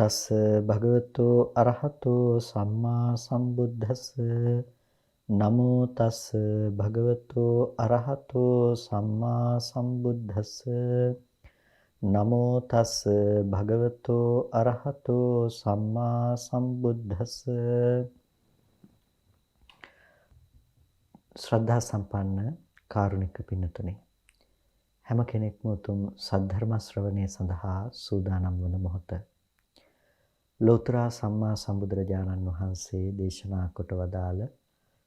තස්ස භගවතු අරහතෝ සම්මා සම්බුද්දස්ස නමෝ තස්ස භගවතු අරහතෝ සම්මා සම්බුද්දස්ස නමෝ තස්ස භගවතු අරහතෝ සම්මා සම්බුද්දස්ස. ශ්‍රද්ධා සම්පන්න කාරුණික පින්නතුනි, හැම කෙනෙක්ම උතුම් සද්ධර්ම ශ්‍රවණය සඳහා සූදානම් වන මොහොත ලෝතර සම්මා සම්බුදුරජාණන් වහන්සේ දේශනා කොට වදාළ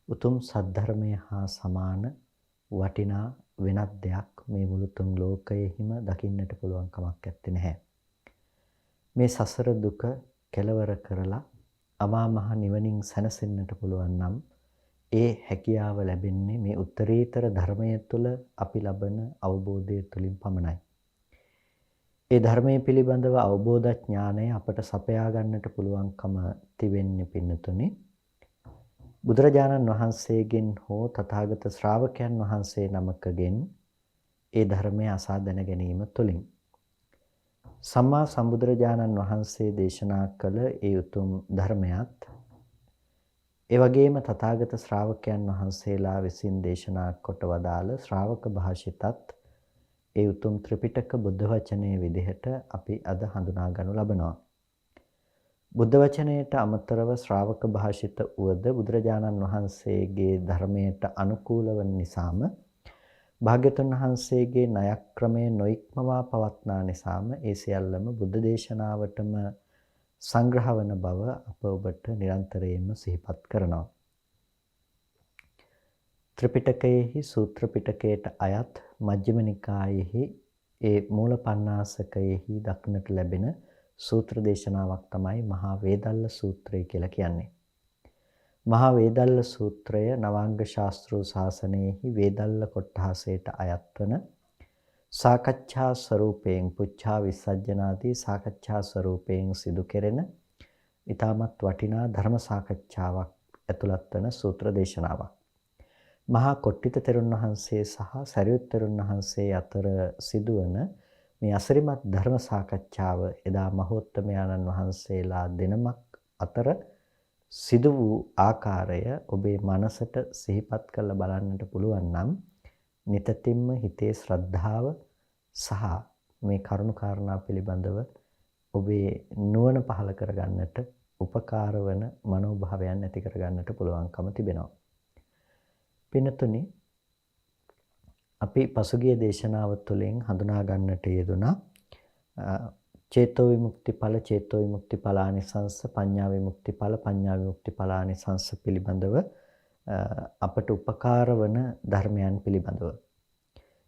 උතුම් සද්ධර්මය හා සමාන වටිනා වෙනත් දෙයක් මේ මුළු තුන් ලෝකයෙහිම දකින්නට පුළුවන් කමක් නැත්තේ නැහැ. මේ සසර දුක කෙලවර කරලා අමා මහ නිවනින් සැනසෙන්නට පුළුවන් නම් ඒ හැකියාව ලැබෙන්නේ මේ උත්තරීතර ධර්මයේ තුල අපි ලබන අවබෝධය තුලින් පමණයි. ඒ ධර්මයේ පිළිබඳව අවබෝධ ඥානය අපට සපයා ගන්නට පුළුවන්කම තිබෙන්නේ පින්නතුනි බුදුරජාණන් වහන්සේගෙන් හෝ තථාගත ශ්‍රාවකයන් වහන්සේ නමකගෙන් ඒ ධර්මය අසා දැන ගැනීම තුළින්. සම්මා සම්බුදුරජාණන් වහන්සේ දේශනා කළ ඒ උතුම් ධර්මයත් ඒ වගේම තථාගත ශ්‍රාවකයන් වහන්සේලා විසින් දේශනා කොට වදාළ ශ්‍රාවක භාෂිතත් ඒ උතුම් ත්‍රිපිටක බුද්ධ වචනයේ විදිහට අපි අද හඳුනා ගනු ලබනවා. බුද්ධ වචනයට අමතරව ශ්‍රාවක භාෂිත වූද බුදුරජාණන් වහන්සේගේ ධර්මයට අනුකූල වන නිසාම භාග්‍යතුන් වහන්සේගේ ණයක්‍රමයේ නොඉක්මවා පවත්නා නිසාම ඒ සියල්ලම බුද්ධ දේශනාවටම සංග්‍රහ වන බව අප ඔබට නිරන්තරයෙන්ම සිහිපත් කරනවා. ත්‍රිපිටකයේහි සූත්‍ර පිටකයට අයත් මජ්ක්‍ධිම නිකායෙහි ඒ මූල පණ්ණාසකයෙහි දක්නට ලැබෙන සූත්‍ර දේශනාවක් තමයි මහා වේදල්ල සූත්‍රය කියලා කියන්නේ. මහා වේදල්ල සූත්‍රය නවාංග ශාස්ත්‍රූ ශාසනයෙහි වේදල්ල කොට්ඨාසයට අයත් වන සාකච්ඡා ස්වරූපයෙන් පුච්ඡා විසජ්ජනාදී සාකච්ඡා ස්වරූපයෙන් සිදු කෙරෙන ඊටමත් වටිනා ධර්ම සාකච්ඡාවක් ඇතුළත් වන සූත්‍ර දේශනාවක්. මහා කොට්ටිත තෙරුන් වහන්සේ සහ සරියුත් තෙරුන් වහන්සේ අතර සිදුවන මේ අසිරිමත් ධර්ම සාකච්ඡාව එදා මහෝත්තමයන්න් වහන්සේලා දෙනමක් අතර සිදු වූ ආකාරය ඔබේ මනසට සිහිපත් කරලා බලන්නට පුළුවන් නම් නිතින්ම හිතේ ශ්‍රද්ධාව සහ මේ කරුණු කාරණා පිළිබඳව ඔබේ නුවණ පහළ කරගන්නට උපකාර වන මනෝභාවයන් ඇති කරගන්නට පුළුවන්කම තිබෙනවා. පින්තුනි, අපි පසුගිය දේශනාව තුළින් හඳුනා ගන්නට යෙදුනා චේතෝ විමුක්ති ඵල චේතෝ විමුක්ති ඵලානිසංස පඤ්ඤා විමුක්ති ඵල පඤ්ඤා විමුක්ති ඵලානිසංස පිළිබඳව අපට උපකාර වන ධර්මයන් පිළිබඳව.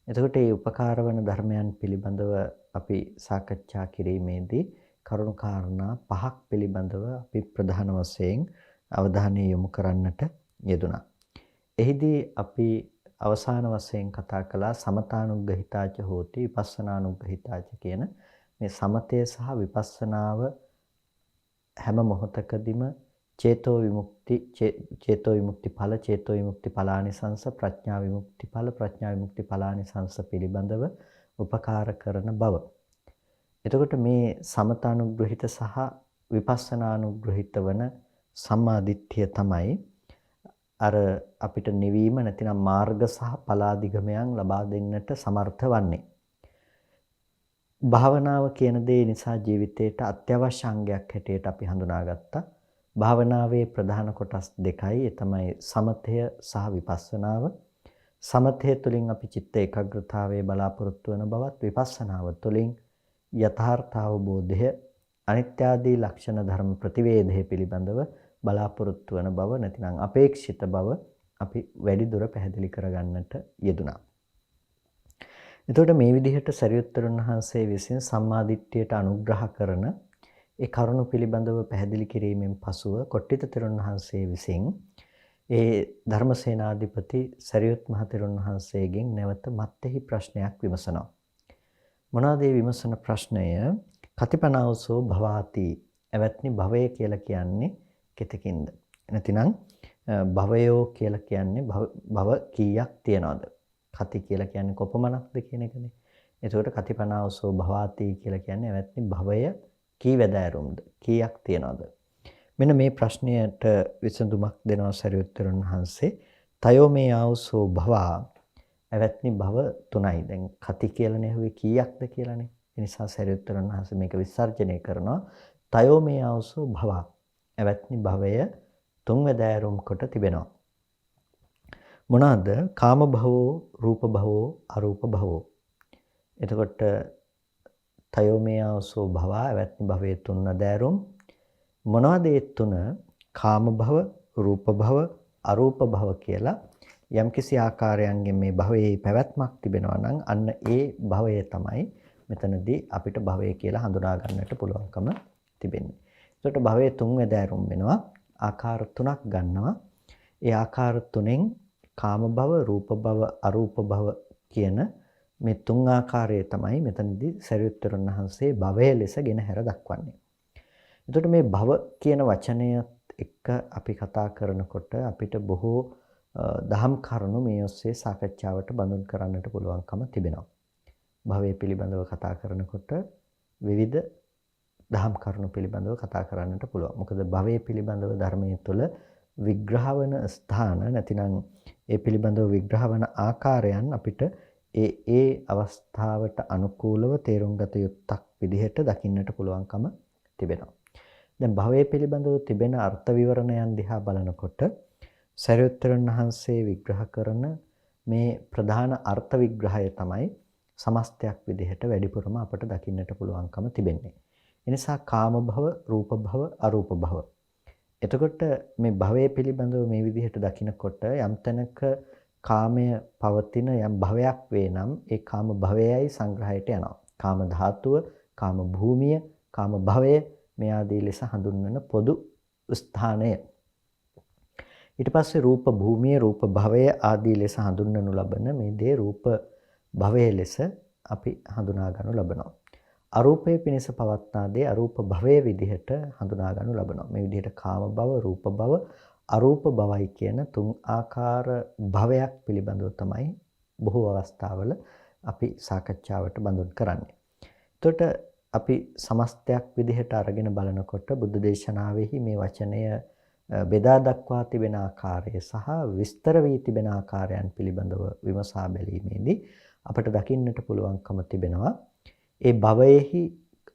එතකොට මේ උපකාර වන ධර්මයන් පිළිබඳව අපි සාකච්ඡා කිරීමේදී කරුණු කාරණා පහක් පිළිබඳව අපි ප්‍රධාන වශයෙන් අවධානය යොමු කරන්නට යෙදුණා. එහිදී අපි අවසාන වශයෙන් කතා කළා සමතානුග්‍රහිතාච හෝති විපස්සනානුග්‍රහිතාච කියන මේ සමතය සහ විපස්සනාව හැම මොහොතකදීම චේතෝ විමුක්ති ඵල චේතෝ විමුක්ති ඵලානිසංස ප්‍රඥා විමුක්ති ඵල ප්‍රඥා විමුක්ති ඵලානිසංස පිළිබඳව උපකාර කරන බව. එතකොට මේ සමතානුග්‍රහිත සහ විපස්සනානුග්‍රහිත වන සම්මා දිට්ඨිය තමයි අර අපිට නිවීම නැතිනම් මාර්ග සහ ඵලාදිගමයන් ලබා දෙන්නට සමර්ථ වන්නේ. භාවනාව කියන දේ නිසා ජීවිතයට අත්‍යවශ්‍ය අංගයක් හැටියට අපි හඳුනාගත්තා. භාවනාවේ ප්‍රධාන කොටස් දෙකයි. ඒ තමයි සමතය සහ විපස්සනාව. සමතය තුළින් අපි චිත්ත ඒකාග්‍රතාවයේ බලාපොරොත්තු වන බවත් විපස්සනාව තුළින් යථාර්ථ අවබෝධය අනිත්‍ය ආදී ලක්ෂණ ධර්ම ප්‍රතිවේධය පිළිබඳව බලාපොරොත්තු වන බව නැතිනම් අපේක්ෂිත බව අපි වැඩි දුර පැහැදිලි කරගන්නට යෙදුණා. එතකොට මේ විදිහට සරියුත්තරුන් වහන්සේ විසින් සම්මා දිට්ඨියට අනුග්‍රහ කරන ඒ කරුණු පිළිබඳව පැහැදිලි කිරීමෙන් පසුව කොට්ටිත තෙරුන් වහන්සේ විසින් ඒ ධර්මසේනාධිපති සරියුත් මහ තෙරුන් වහන්සේගෙන් නැවත මත්ෙහි ප්‍රශ්නයක් විමසනවා. මොනවාද මේ විමසන ප්‍රශ්නය? කතිපනාවසෝ භවාති. එවත්නි භවය කියලා කියන්නේ කෙතකින්ද? නැතිනම් භවයෝ කියලා කියන්නේ භව කීයක් තියනවද? කති කියලා කියන්නේ කොපමණක්ද කියන එකනේ. එතකොට කතිපනාවසෝ භවාති කියලා කියන්නේ එවත්නි භවය කී වැදෑරුම්ද? කීයක් තියනවද? මෙන්න මේ ප්‍රශ්නයට විසඳුමක් දෙනවා සරියුත්තරුන් වහන්සේ. තයෝ මේ ආවසෝ භවා ඇවැත්නි භව 3යි. දැන් කති කියලානේ හුවේ කීයක්ද කියලානේ. ඒ නිසා සරියුත්තරුන් වහන්සේ මේක විසර්ජනය කරනවා. තයෝ මේ ආවසෝ භවා ඇවැත්නි භවය 3 වැදෑරුම් කොට තිබෙනවා. මොනවාද? කාම භවෝ, රූප භවෝ, අරූප භවෝ. එතකොට තයෝ මේ ආවසෝ භවා ඇවැත්නි භවයේ 3 වැදෑරුම් මොනවද ඒ 3? කාම භව, රූප භව, අරූප භව කියලා යම්කිසි ආකාරයන්ගෙන් මේ භවයේ පැවැත්මක් තිබෙනවා නම් අන්න ඒ භවය තමයි මෙතනදී අපිට භවය කියලා හඳුනා ගන්නට පුළුවන්කම තිබෙන්නේ. ඒකට භවයේ 3 වැදෑරුම් වෙනවා. ආකාර 3ක් ගන්නවා. ඒ ආකාර 3ෙන් කාම භව, රූප භව, අරූප භව කියන මේ 3 ආකාරය තමයි මෙතනදී සරියුත්තරුන් වහන්සේ භවය ලෙස ගෙන හැර දක්වන්නේ. එතකොට මේ භව කියන වචනයත් එක්ක අපි කතා කරනකොට අපිට බොහෝ දහම් කරුණු මේ ඔස්සේ සාකච්ඡාවට බඳුන් කරන්නට පුළුවන්කම තිබෙනවා. භවය පිළිබඳව කතා කරනකොට විවිධ දහම් කරුණු පිළිබඳව කතා කරන්නට පුළුවන්. මොකද භවය පිළිබඳව ධර්මයේ තුල විග්‍රහ වන ස්ථාන නැතිනම් ඒ පිළිබඳව විග්‍රහ වන ආකාරයන් අපිට ඒ අවස්ථාවට අනුකූලව තේරුම් ගත යුත්තක් විදිහට දකින්නට පුළුවන්කම තිබෙනවා. දැන් භවය පිළිබඳව තිබෙන අර්ථ විවරණයන් දිහා බලනකොට සරියුත්තරුන් වහන්සේ විග්‍රහ කරන මේ ප්‍රධාන අර්ථ විග්‍රහය තමයි සමස්තයක් විදිහට වැඩිපුරම අපට දකින්නට පුළුවන්කම තිබෙන්නේ. ඒ නිසා කාම භව, රූප භව, අරූප භව. එතකොට මේ භවය පිළිබඳව මේ විදිහට දකිනකොට යම් තැනක කාමය පවතින යම් භවයක් වේ නම් ඒ කාම භවයයි සංග්‍රහයට යනවා. කාම ධාතුව, කාම භූමිය, කාම භවය මේ ආදී ලෙස හඳුන්වන පොදු ස්ථානය. ඊට පස්සේ රූප භූමිය, රූප භවය ආදී ලෙස හඳුන්වනු ලබන මේ දේ රූප භවය ලෙස අපි හඳුනා ගන්නු ලබනවා. අරූපයේ පිණිස පවත්නා දේ අරූප භවයේ විදිහට හඳුනා ගන්නු ලබනවා. මේ විදිහට කාම භව, රූප භව, අරූප භවයි කියන 3 ආකාර භවයක් පිළිබඳව තමයි බොහෝ අවස්ථාවල අපි සාකච්ඡාවට බඳුන් කරන්නේ. එතකොට අපි සමස්තයක් විදිහට අරගෙන බලනකොට බුද්ධ දේශනාවෙහි මේ වචනය බෙදා දක්වා තිබෙන ආකාරය සහ විස්තර වී තිබෙන ආකාරයන් පිළිබඳව විමසා බැලීමේදී අපට දකින්නට පුළුවන්කම තිබෙනවා. ඒ භවයේහි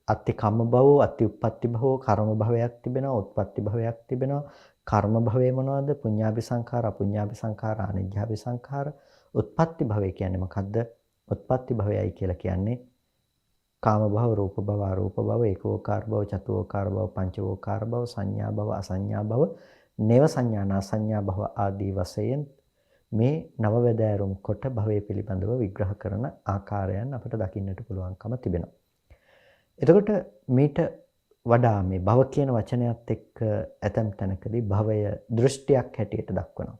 අත්ති කම්ම භවෝ, අත්ති උප්පත්ති භවෝ, කර්ම භවයක් තිබෙනවා, උත්පත්ති භවයක් තිබෙනවා. කර්ම භවය මොනවද? පුඤ්ඤාභි සංඛාර, අපුඤ්ඤාභි සංඛාර, අනිජ්ජාභි සංඛාර. උත්පත්ති භවය කියන්නේ මොකද්ද? උත්පත්ති භවයයි කියලා කියන්නේ කාම භව, රූප භව, අරූප භව, ඒකෝකාර භව, චතුෝකාර භව, පංචවෝකාර භව, සංඥා භව, අසංඥා භව, නේව සංඥා, නාසංඥා භව ආදී වශයෙන් මේ නව වැදෑරුම් කොට භවය පිළිබඳව විග්‍රහ කරන ආකාරයන් අපට දකින්නට පුළුවන්කම තිබෙනවා. එතකොට මීට වඩා මේ භව කියන වචනයත් එක්ක ඇතම් තැනකදී භවය දෘෂ්ටියක් හැටියට දක්වනවා.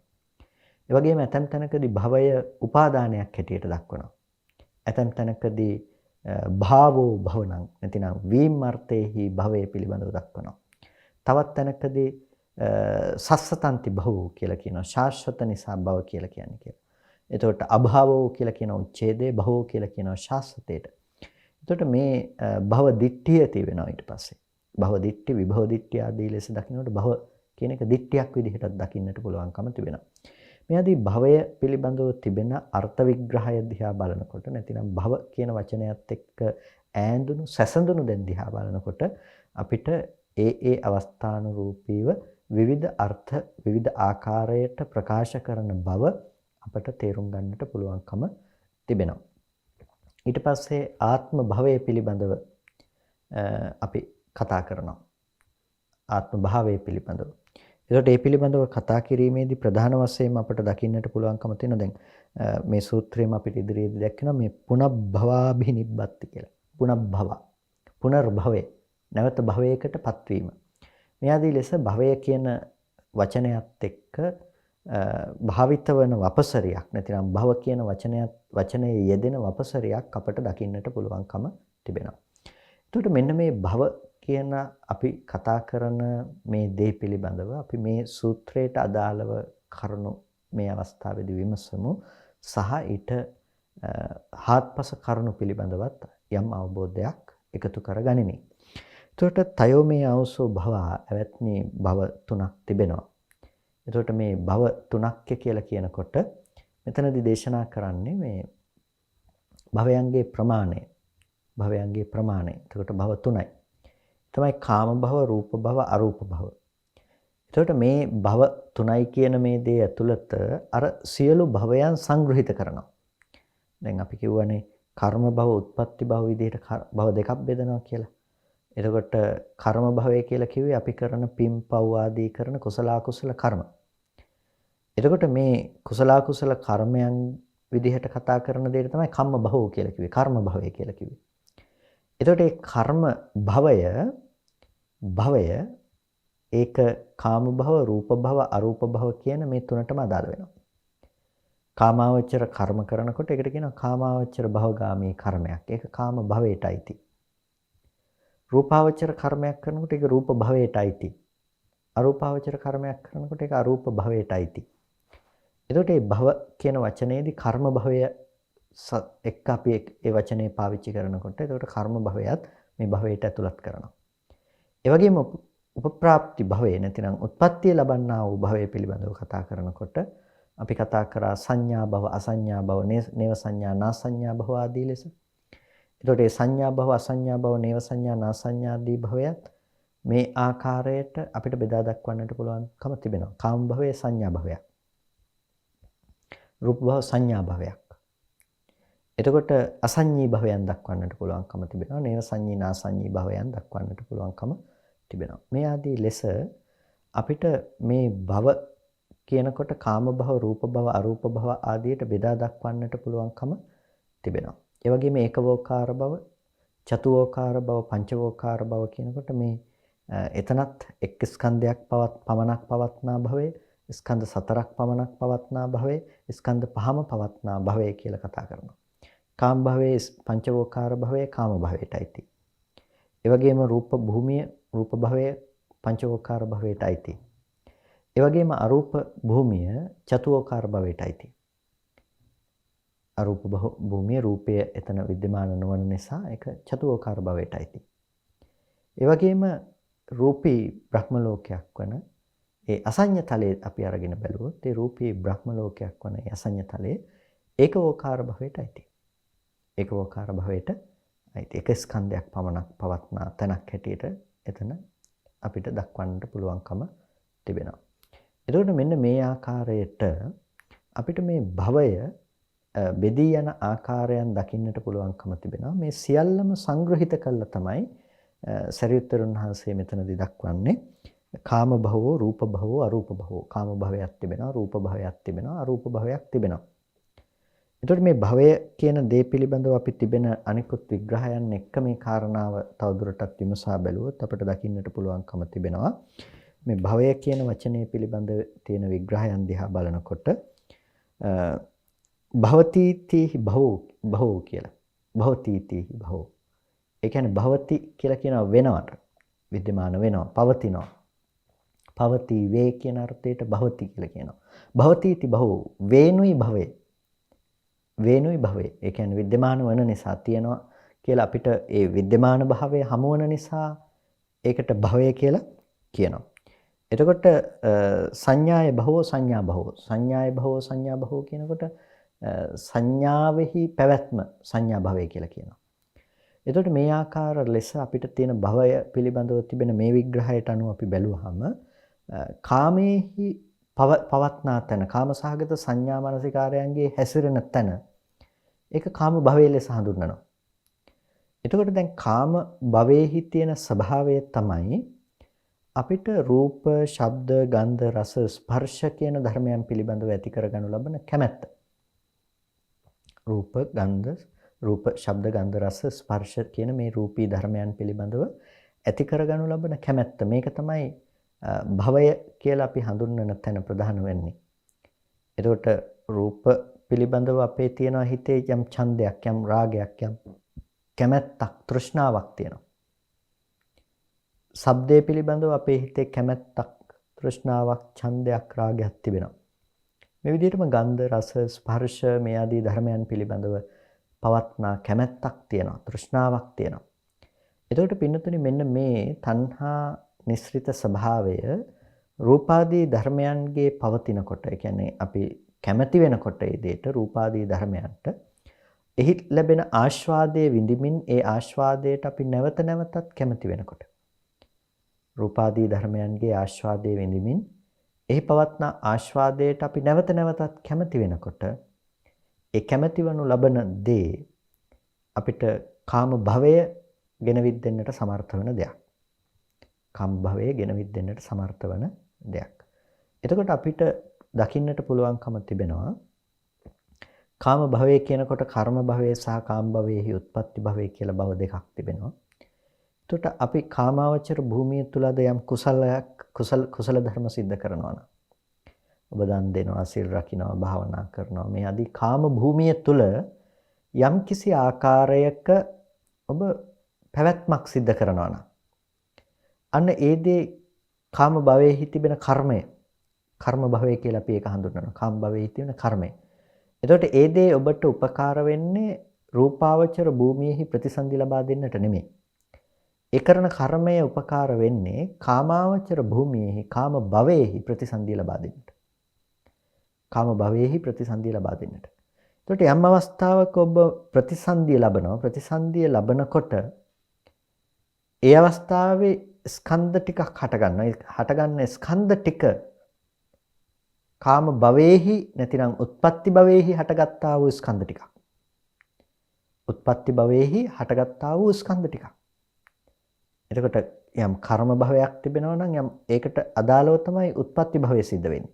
ඒ වගේම ඇතම් තැනකදී භවය උපාදානයක් හැටියට දක්වනවා. ඇතම් තැනකදී භාවෝ භවණං නැතිනම් වීම් අර්ථයේහි භවය පිළිබඳව දක්වනවා. තවත් තැනකදී සස්සතන්ති භවෝ කියලා කියනවා. ශාශ්වත නිසා භව කියලා කියන්නේ කියලා. එතකොට අභාවෝ කියලා කියන උච්ඡේදේ, භවෝ කියලා කියනවා ශාශ්වතයට. එතකොට මේ භව දිට්ඨිය තියෙනවා ඊට පස්සේ. භව දිට්ඨි, විභව දිට්ඨි ආදී ලෙස දකින්නකොට භව කියන එක දිට්ඨියක් විදිහටත් දකින්නට පුළුවන්කම තිබෙනවා. මේ ආදී භවය පිළිබඳව තිබෙන අර්ථ විග්‍රහය දිහා බලනකොට නැතිනම් භව කියන වචනයත් එක්ක ඈඳුණු සැසඳුණු දැන් දිහා බලනකොට අපිට ඒ අවස්ථානුරූපීව විවිධ අර්ථ විවිධ ආකාරයට ප්‍රකාශ කරන බව අපට තේරුම් ගන්නට පුළුවන්කම තිබෙනවා. ඊට පස්සේ ආත්ම භවය පිළිබඳව අපි කතා කරනවා. ආත්ම භාවය පිළිබඳව. ඒකට මේ පිළිබඳව කතා කිරීමේදී ප්‍රධාන වශයෙන් අපට දකින්නට පුළුවන්කම තියෙන දැන් මේ සූත්‍රයේම අපිට ඉදිරියේදී දැක්කනවා මේ පුනබ්භවාභිනිබ්බති කියලා. පුනබ්භව. පුනර්භවය. නැවත භවයකටපත් වීම. මේ ආදී ලෙස භවය කියන වචනයත් එක්ක භාවිත වන වපසරියක් නැතිනම් භව කියන වචනයේ යෙදෙන වපසරියක් අපට දකින්නට පුළුවන්කම තිබෙනවා. එතකොට මෙන්න මේ භව කියන අපි කතා කරන මේ දේ පිළිබඳව අපි මේ සූත්‍රයට අදාළව කරුණු මේ අවස්ථාවේදී විමසමු සහ ඊට හාත්පස කරුණු පිළිබඳවත් යම් අවබෝධයක් එකතු කරගනිමි. එතකොට තයෝ මේ ආවසෝ භව ඇවැත්නි භව තුනක් තිබෙනවා. එතකොට මේ භව තුනක්ය කියලා කියනකොට මෙතනදී දේශනා කරන්නේ මේ භවයන්ගේ ප්‍රමාණය. භවයන්ගේ ප්‍රමාණය. එතකොට භව තුනයි. තමයි කාම භව, රූප භව, අරූප භව. එතකොට මේ භව තුනයි කියන මේ දේ ඇතුළත අර සියලු භවයන් සංග්‍රහිත කරනවා. දැන් අපි කියවනේ කර්ම භව, උත්පත්ති භව විදිහට භව දෙකක් බෙදනවා කියලා. එතකොට කර්ම භවය කියලා කිව්වේ අපි කරන පින් පව් ආදී කරන කුසල අකුසල කර්ම. එතකොට මේ කුසල අකුසල කර්මයන් විදිහට කතා කරන දෙයට තමයි කම්ම භවෝ කියලා කිව්වේ. කර්ම භවය කියලා කිව්වේ. එතකොට මේ කර්ම භවය ඒක කාම භව, රූප භව, අරූප භව කියන මේ තුනටම අදාළ වෙනවා. කාමාවචර කර්ම කරනකොට ඒකට කියනවා කාමාවචර භවගාමී කර්මයක්. ඒක කාම භවයටයි. රූපාවචර කර්මයක් කරනකොට ඒක රූප භවයටයි. අරූපාවචර කර්මයක් කරනකොට ඒක අරූප භවයටයි. එතකොට මේ භව කියන වචනේදී කර්ම භවය එක්ක අපි ඒ වචනේ පාවිච්චි කරනකොට එතකොට කර්ම භවයත් මේ භවයට ඇතුළත් කරනවා. ඒ වගේම උපප්‍රාප්ති භවය නැතිනම් උත්පත්තිය ලබන්නා වූ භවය පිළිබඳව කතා කරනකොට අපි කතා කරා සංඥා භව, අසංඥා භව, නේව සංඥා, නා සංඥා භව ආදී ලෙස. එතකොට මේ සංඥා භව, අසංඥා භව, නේව සංඥා, නා සංඥා ආදී භවයත් මේ ආකාරයට අපිට බෙදා දක්වන්නට පුළුවන්කම තිබෙනවා. කාම භවයේ සංඥා භවයක්. රූප භව සංඥා භවයක්. එතකොට අසංඥී භවයන් දක්වන්නට පුළුවන්කම තිබෙනවා. නේව සංඥී, නා සංඥී භවයන් දක්වන්නට පුළුවන්කම තිබෙනවා. මේ ආදී ලෙස අපිට මේ භව කියනකොට කාම භව, රූප භව, අරූප භව ආදියට බෙදා දක්වන්නට පුළුවන්කම තිබෙනවා. ඒ වගේම ඒකවෝකාර භව, චතුවෝකාර භව, පංචවෝකාර භව කියනකොට මේ එතනත් එක් ස්කන්ධයක් පමණක් පවත්නා භවයේ, ස්කන්ධ සතරක් පමණක් පවත්නා භවයේ, ස්කන්ධ පහම පවත්නා භවයේ කියලා කතා කරනවා. කාම භවයේ පංචවෝකාර භවයේ කාම භවයටයි. ඒ වගේම රූප භූමිය, රූප භවයේ පංචවෝකාර භවයටයි. ඒ වගේම අරූප භූමිය චතුෝකාර භවයටයි. අරූප භූමිය රූපය එතන विद्यमान නොවන නිසා ඒක චතුෝකාර භවයටයි. ඒ වගේම රූපී බ්‍රහ්ම ලෝකයක් වන ඒ අසඤ්ඤ තලයේ අපි අරගෙන බැලුවොත් ඒ රූපී බ්‍රහ්ම ලෝකයක් වන ඒ අසඤ්ඤ තලයේ ඒකෝකාර භවයටයි. ඒකෝකාර භවයට ඒක ස්කන්ධයක් පමණක් පවත්නා තැනක් හැටියට එතන අපිට දක්වන්නට පුළුවන්කම තිබෙනවා. එතකොට මෙන්න මේ ආකාරයට අපිට මේ භවය බෙදී යන ආකාරයන් දකින්නට පුළුවන්කම තිබෙනවා. මේ සියල්ලම සංග්‍රහිත කළා තමයි සරියුත්තරුන් වහන්සේ මෙතනදී දක්වන්නේ කාම භවෝ, රූප භවෝ, අරූප භවෝ. කාම භවයක් තිබෙනවා, රූප භවයක් තිබෙනවා, අරූප භවයක් තිබෙනවා. එතකොට මේ භවය කියන දේ පිළිබඳව අපි තිබෙන අනිකුත් විග්‍රහයන් එක්ක මේ කාරණාව තවදුරටත් විමසා බැලුවොත් අපිට දකින්නට පුළුවන්කම තිබෙනවා. මේ භවය කියන වචනේ පිළිබඳව තියෙන විග්‍රහයන් දිහා බලනකොට භවතිති භවෝ කියලා. භවතිති භවෝ. ඒ කියන්නේ භවති කියලා කියනවා වෙනවට. विद्यमान වෙනවා, පවතිනවා. පවති වේ කියන අර්ථයට භවති කියලා කියනවා. භවතිති භවෝ වේනුයි භවේ. වේනුයි භවේ. ඒ කියන්නේ विद्यमान වන නිසා තියෙනවා කියලා අපිට ඒ विद्यमान භාවය හමු වන නිසා ඒකට භවය කියලා කියනවා. එතකොට සංඥාය භවෝ සංඥා භවෝ. සංඥාය භවෝ සංඥා භවෝ කියනකොට සංඥාවෙහි පැවැත්ම සංඥා භවය කියලා කියනවා. එතකොට මේ ආකාර ලෙස අපිට තියෙන භවය පිළිබඳව තිබෙන මේ විග්‍රහයට අනුව අපි බැලුවහම කාමේහි පවත්නා තැන, කාමසහගත සංඥා මානසිකාරයන්ගේ හැසිරෙන තැන ඒක කාම භවයේ ලෙස හඳුන්වනවා. එතකොට දැන් කාම භවයේහි තියෙන ස්වභාවය තමයි අපිට රූප, ශබ්ද, ගන්ධ, රස, ස්පර්ශ කියන ධර්මයන් පිළිබඳව ඇති කරගනු ලබන කැමැත්ත. රූප, ශබ්ද, ගන්ධ, රස, ස්පර්ශ කියන මේ රූපී ධර්මයන් පිළිබඳව ඇති කරගනු ලබන කැමැත්ත. මේක තමයි භවය කියලා අපි හඳුන්වන තැන ප්‍රධාන වෙන්නේ. එතකොට රූප පිළිබඳව අපේ තියෙන හිතේ යම් ඡන්දයක්, යම් රාගයක්, යම් කැමැත්තක්, තෘෂ්ණාවක් තියෙනවා. ශබ්දයේ පිළිබඳව අපේ හිතේ කැමැත්තක්, තෘෂ්ණාවක්, ඡන්දයක්, රාගයක් තිබෙනවා. මේ විදිහටම ගන්ධ, රස, ස්පර්ශ මේ ආදී ධර්මයන් පිළිබඳව පවත්නා කැමැත්තක් තියෙනවා, තෘෂ්ණාවක් තියෙනවා. එතකොට පින්නතුනි මෙන්න මේ තණ්හා නිස්ෘත ස්වභාවය රූපාදී ධර්මයන්ගේ පවතිනකොට, ඒ කියන්නේ අපි කැමැති වෙනකොට ඒ දෙයට රූපාදී ධර්මයන්ට එහි ලැබෙන ආස්වාදයේ විඳිමින් ඒ ආස්වාදයට අපි නැවත නැවතත් කැමැති වෙනකොට, රූපාදී ධර්මයන්ගේ ආස්වාදයේ විඳිමින් එහි පවත්නා ආස්වාදයට අපි නැවත නැවතත් කැමැති වෙනකොට, ඒ කැමැති වනු ලබන දේ අපිට කාම භවය ගෙනවිත් දෙන්නට සමර්ථ වෙන දෙයක්. කාම භවයේ ගෙනවිත් දෙන්නට සමර්ථ වෙන දෙයක්. එතකොට අපිට දකින්නට පුළුවන්කම තිබෙනවා කාම භවය කියනකොට කර්ම භවය සහ කාම භවයේහි උත්පත්ති භවය කියලා භව දෙකක් තිබෙනවා. එතකොට අපි කාමාවචර භූමිය තුලද යම් කුසල ධර්ම સિદ્ધ කරනවා නම්, ඔබ දන් දෙනවා, සිල් රකින්නවා, භාවනා කරනවා, මේ ආදී කාම භූමිය තුල යම් කිසි ආකාරයක ඔබ පැවැත්මක් સિદ્ધ කරනවා නම්, අන්න ඒ දේ කාම භවයේහි තිබෙන කර්මය, කර්ම භවය කියලා අපි ඒක හඳුන්වනවා. කාම භවයේහි තිබෙන කර්මය. එතකොට ඒ දේ ඔබට උපකාර වෙන්නේ රූපාවචර භූමියේහි ප්‍රතිසන්දි ලබා දෙන්නට නෙමෙයි. ඒ කරන කර්මය උපකාර වෙන්නේ කාමාවචර භූමියේහි කාම භවයේහි ප්‍රතිසන්දි ලබා දෙන්නට. කාම භවයේහි ප්‍රතිසන්දි ලබා දෙන්නට. එතකොට යම් අවස්ථාවක ඔබ ප්‍රතිසන්දිය ලබනවා. ප්‍රතිසන්දිය ලබනකොට ඒ අවස්ථාවේ ස්කන්ධ ටිකක් හට ගන්නවා. ඒ හටගන්න ස්කන්ධ ටික කාම භවයේහි නැතිනම් උත්පත්ති භවයේහි හටගත්තා වූ ස්කන්ධ ටිකක්. උත්පත්ති භවයේහි හටගත්තා වූ ස්කන්ධ ටිකක්. එතකොට යම් කර්ම භවයක් තිබෙනවා නම් යම් ඒකට අදාළව තමයි උත්පත්ති භවය සිද්ධ වෙන්නේ.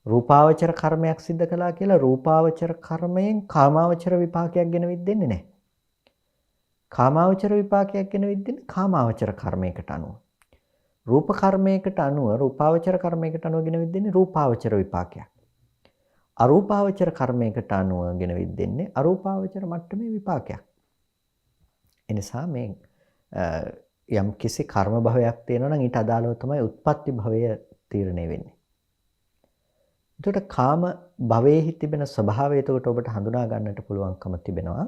රූපාවචර කර්මයක් සිද්ධ කළා කියලා රූපාවචර කර්මයෙන් කාමාවචර විපාකයක් ගෙනවිත් දෙන්නේ නැහැ. කාමාවචර විපාකයක් ගෙනවිත් දෙන්නේ කාමාවචර කර්මයකට අනුව. රූප කර්මයකට අනුව රූපාවචර කර්මයකට අනුව ගෙනවිත් දෙන්නේ රූපාවචර විපාකයක්. අරූපාවචර කර්මයකට අනුව ගෙනවිත් දෙන්නේ අරූපාවචර මට්ටමේ විපාකයක්. එනිසා මේ යම් කිසි කර්ම භවයක් තියෙනවා නම් ඊට අදාළව තමයි උත්පත්ති භවය තීරණය වෙන්නේ. එතකොට කාම භවයේහි තිබෙන ස්වභාවය එතකොට ඔබට හඳුනා ගන්නට පුළුවන්කම තිබෙනවා.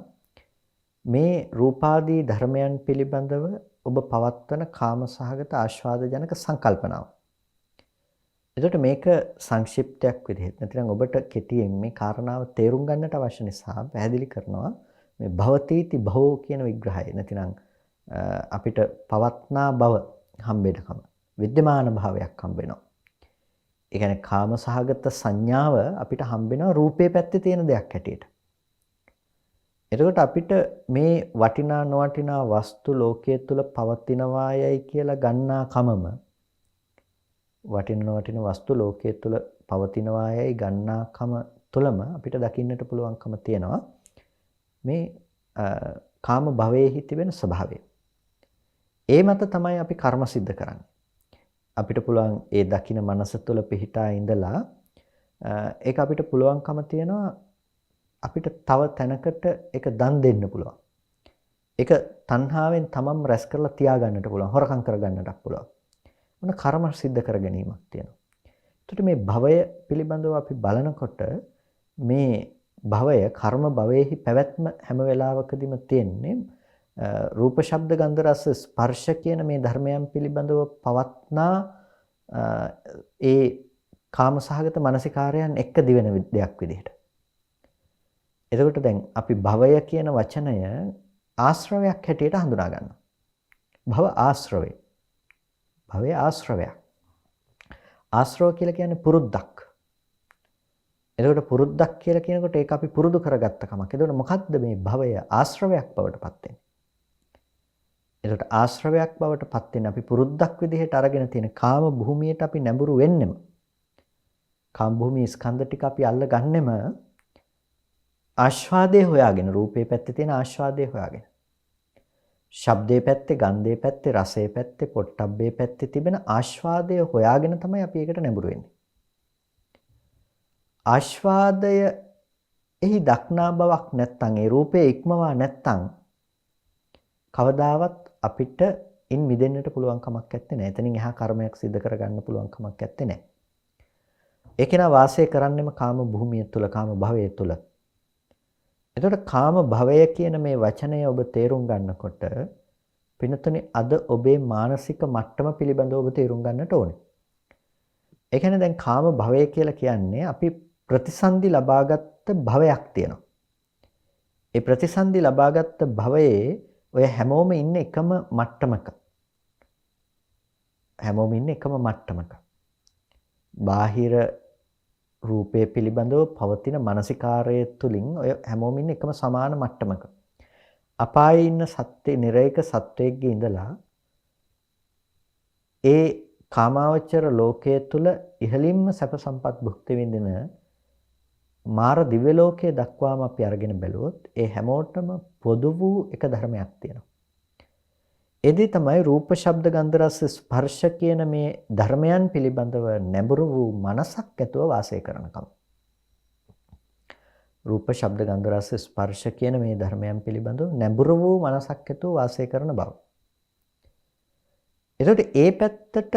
මේ රූපාදී ධර්මයන් පිළිබඳව ඔබ පවත්වන කාම සහගත ආස්වාද ජනක සංකල්පනාව. එතකොට මේක සංක්ෂිප්තයක් විදිහට නැත්නම් ඔබට කෙටියෙන් මේ කාරණාව තේරුම් ගන්නට අවශ්‍ය නිසා පැහැදිලි කරනවා මේ භවතීති භවෝ කියන විග්‍රහය. නැත්නම් අපිට පවත්නා බව හම්බෙනකම විද්‍යමාන භාවයක් හම්බෙනවා. ඒ කියන්නේ කාම සහගත සංඥාව අපිට හම්බෙනවා රූපේ පැත්තේ තියෙන දෙයක් හැටියට. එතකොට අපිට මේ වටිනා නොවටිනා වස්තු ලෝකයේ තුල පවතිනවායයි කියලා ගන්නා කමම වටිනා නොවටිනා වස්තු ලෝකයේ තුල පවතිනවායයි ගන්නා කම තුලම අපිට දකින්නට පුළුවන්කම තියෙනවා මේ කාම භවයේහි තිබෙන ස්වභාවය. ඒ මත තමයි අපි කර්ම સિદ્ધ කරන්නේ. අපිට පුළුවන් ඒ දකින මනස තුළ පිහිටා ඉඳලා ඒක අපිට පුළුවන්කම තියෙනවා අපිට තව තැනකට ඒක දන් දෙන්න පුළුවන්. ඒක තණ්හාවෙන් තමම් රැස් කරලා තියාගන්නට පුළුවන්. හොරකම් කරගන්නටත් පුළුවන්. මොන කර්ම સિદ્ધ කර ගැනීමක් තියෙනවා. එතකොට මේ භවය පිළිබඳව අපි බලනකොට මේ භවය කර්ම භවයේහි පැවැත්ම හැම වෙලාවකදීම තියෙන්නේ රූප ශබ්ද ගන්ධ රස ස්පර්ශ කියන මේ ධර්මයන් පිළිබඳව පවත්නා ඒ කාමසහගත මානසිකාරයන් එක්ක දිවෙන දෙයක් විදිහට. එතකොට දැන් අපි භවය කියන වචනය ආශ්‍රවයක් හැටියට හඳුනා ගන්නවා. භව ආශ්‍රවය. භවය ආශ්‍රවයක්. ආශ්‍රව කියලා කියන්නේ පුරුද්දක්. එතකොට පුරුද්දක් කියලා කියනකොට ඒක අපි පුරුදු කරගත්ත කමක්. එතකොට මොකද්ද මේ භවය ආශ්‍රවයක් බවට පත් වෙන්නේ? එතකොට ආශ්‍රවයක් බවට පත් වෙන අපි පුරුද්දක් විදිහට අරගෙන තියෙන කාම භූමියට අපි නැඹුරු වෙන්නෙම කාම භූමියේ ස්කන්ධ ටික අපි අල්ල ගන්නෙම ආස්වාදයේ හොයාගෙන රූපේ පැත්තේ තියෙන ආස්වාදයේ හොයාගෙන ශබ්දයේ පැත්තේ ගන්ධයේ පැත්තේ රසයේ පැත්තේ පොට්ටබ්බේ පැත්තේ තිබෙන ආස්වාදය හොයාගෙන තමයි අපි ඒකට නැඹුරු වෙන්නේ. ආස්වාදය එහි දක්නා බවක් නැත්තම් ඒ රූපේ ඉක්මවා නැත්තම් කවදාවත් අපිට ඉන් මිදෙන්නට පුළුවන් කමක් නැත්තේ නෑ. එතනින් එහා කර්මයක් සිදු කරගන්න පුළුවන් කමක් නැත්තේ නෑ. ඒකේන වාසය කරන්නෙම කාම භූමිය තුල කාම භවය තුල. එතකොට කාම භවය කියන මේ වචනය ඔබ තේරුම් ගන්නකොට පින්නතුනේ අද ඔබේ මානසික මට්ටම පිළිබඳව ඔබ තේරුම් ගන්නට ඕනේ. ඒ කියන්නේ දැන් කාම භවය කියලා කියන්නේ අපි ප්‍රතිසන්දි ලබාගත් භවයක් තියෙනවා. ඒ ප්‍රතිසන්දි ලබාගත් භවයේ ඔය හැමෝම ඉන්නේ එකම මට්ටමක. හැමෝම ඉන්නේ එකම මට්ටමක. බාහිර රූපය පිළිබඳව පවතින මානසිකාරය තුළින් ඔය හැමෝම ඉන්නේ එකම සමාන මට්ටමක. අපායේ ඉන්න සත්ත්වේ නිරේක සත්වයේගේ ඉඳලා ඒ කාමාවචර ලෝකයේ තුල ඉහළින්ම සැප සම්පත් භුක්ති විඳින මාර දිව්‍ය ලෝකයේ දක්වාම අපි අරගෙන බැලුවොත් ඒ හැමෝටම පොදු වූ එක ධර්මයක් තියෙනවා. එදී තමයි රූප ශබ්ද ගන්ධ රස ස්පර්ශ කියන මේ ධර්මයන් පිළිබඳව නැඹුරු වූ මනසක් ඇතුව වාසය කරනකම. රූප ශබ්ද ගන්ධ රස ස්පර්ශ කියන මේ ධර්මයන් පිළිබඳව නැඹුරු වූ මනසක් ඇතුව වාසය කරන බව. එතකොට ඒ පැත්තට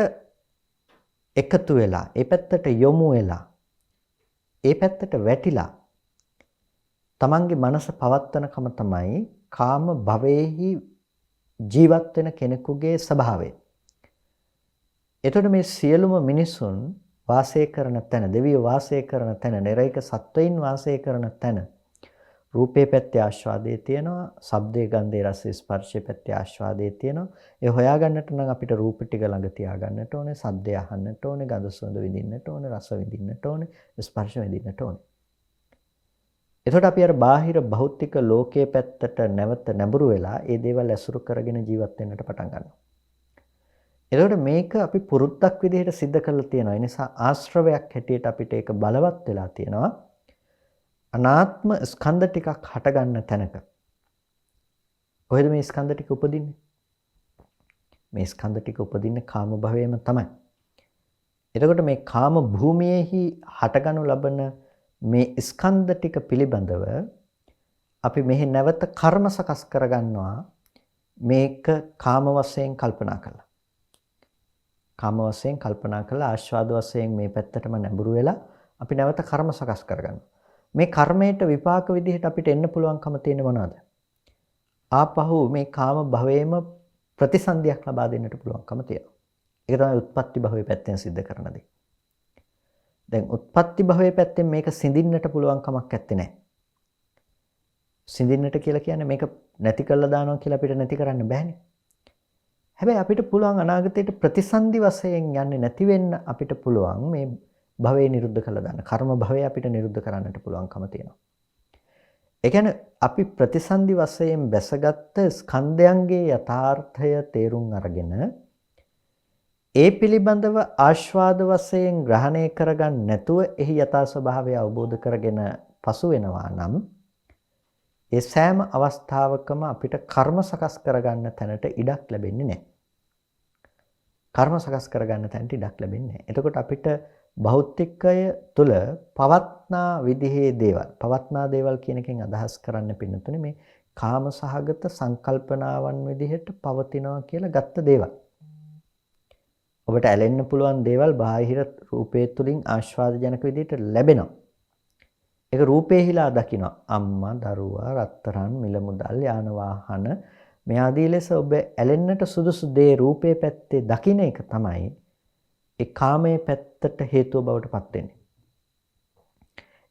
එකතු වෙලා, ඒ පැත්තට යොමු වෙලා, ඒ පැත්තට වැටිලා තමන්ගේ මනස පවත්වනකම තමයි කාම භවයේහි ජීවත් වෙන කෙනෙකුගේ ස්වභාවය. එතකොට මේ සියලුම මිනිසුන් වාසය කරන තැන, දෙවියෝ වාසය කරන තැන, නිරේක සත්වයින් වාසය කරන තැන රූපේ පැත්තේ ආස්වාදයේ තියෙනවා, ශබ්දේ ගන්ධේ රසේ ස්පර්ශයේ පැත්තේ ආස්වාදයේ තියෙනවා. ඒ හොයාගන්නට නම් අපිට රූප ටික ළඟ තියාගන්නට ඕනේ, ශබ්දය අහන්නට ඕනේ, ගඳ සුවඳ විඳින්නට ඕනේ, රස විඳින්නට ඕනේ, ස්පර්ශ විඳින්නට ඕනේ. එතකොට අපි අර බාහිර භෞතික ලෝකයේ පැත්තට නැවත නැඹුරු වෙලා ඒ දේවල් ඇසුරු කරගෙන ජීවත් වෙන්නට පටන් ගන්නවා. එතකොට මේක අපි පුරුද්දක් විදිහට සිද්ධ කරලා තියෙනවා. ඒ නිසා ආශ්‍රවයක් හැටියට අපිට ඒක බලවත් වෙලා තියෙනවා. අනාත්ම ස්කන්ධ ටිකක් හට ගන්න තැනක. කොහෙද මේ ස්කන්ධ ටික උපදින්නේ? මේ ස්කන්ධ ටික උපදින්නේ කාම භවයේම තමයි. එතකොට මේ කාම භූමියේහි හටගනු ලබන මේ ස්කන්ධ ටික පිළිබඳව අපි මෙහි නැවත කර්ම සකස් කරගන්නවා මේක කාම වශයෙන් කල්පනා කළා. කාම වශයෙන් කල්පනා කළා ආස්වාද වශයෙන් මේ පැත්තටම නැඹුරු වෙලා අපි නැවත කර්ම සකස් කරගන්නවා. මේ කර්මයට විපාක විදිහට අපිට එන්න පුළුවන්කම තියෙන මොනවද? ආපහු මේ කාම භවයේම ප්‍රතිසන්දියක් ලබා දෙන්නට පුළුවන්කම තියෙනවා. ඒක තමයි උත්පත්ති භවයේ පැත්තෙන් සිද්ධ කරන දේ. දැන් උත්පත්ති භවයේ පැත්තෙන් මේක සිඳින්නට පුළුවන් කමක් නැත්තේ නෑ. සිඳින්නට කියලා කියන්නේ මේක නැති කරලා දානවා කියලා අපිට නැති කරන්න බෑනේ. හැබැයි අපිට පුළුවන් අනාගතයට ප්‍රතිසන්දි වශයෙන් යන්නේ නැති වෙන්න අපිට පුළුවන් මේ භවය නිරුද්ධ කරලා දාන්න. කර්ම භවය අපිට නිරුද්ධ කරන්නට පුළුවන්කම තියෙනවා. ඒ කියන්නේ අපි ප්‍රතිසන්දි වශයෙන් බැසගත්ත ස්කන්ධයන්ගේ යථාර්ථය තේරුම් අරගෙන ඒ පිළිබඳව ආස්වාද වශයෙන් ග්‍රහණය කරගන්න නැතුව එහි යථා ස්වභාවය අවබෝධ කරගෙන පසු වෙනවා නම් ඒ සෑම අවස්ථාවකම අපිට කර්ම සකස් කරගන්න තැනට ඉඩක් ලැබෙන්නේ නැහැ. කර්ම සකස් කරගන්න තැනට ඉඩක් ලැබෙන්නේ නැහැ. එතකොට අපිට භෞතිකය තුල පවත්නා විදිහේ දේවල්, පවත්නා දේවල් කියන එකෙන් අදහස් කරන්න පින්නතුනේ මේ කාම සහගත සංකල්පනාවන් විදිහට පවතිනවා කියලා ගත්ත දේවල්. ඔබට ඇලෙන්න පුළුවන් දේවල් බාහිර රූපේ තුලින් ආස්වාදජනක විදිහට ලැබෙනවා. ඒක රූපේහිලා දකිනවා. අම්මා, දරුවා, රත්තරන්, මිල මුදල්, යාන වාහන මේ ආදී ලෙස ඔබ ඇලෙන්නට සුදුසු දේ රූපේ පැත්තේ දකින එක තමයි ඒ කාමයේ පැත්තට හේතුව බවට පත් වෙන්නේ.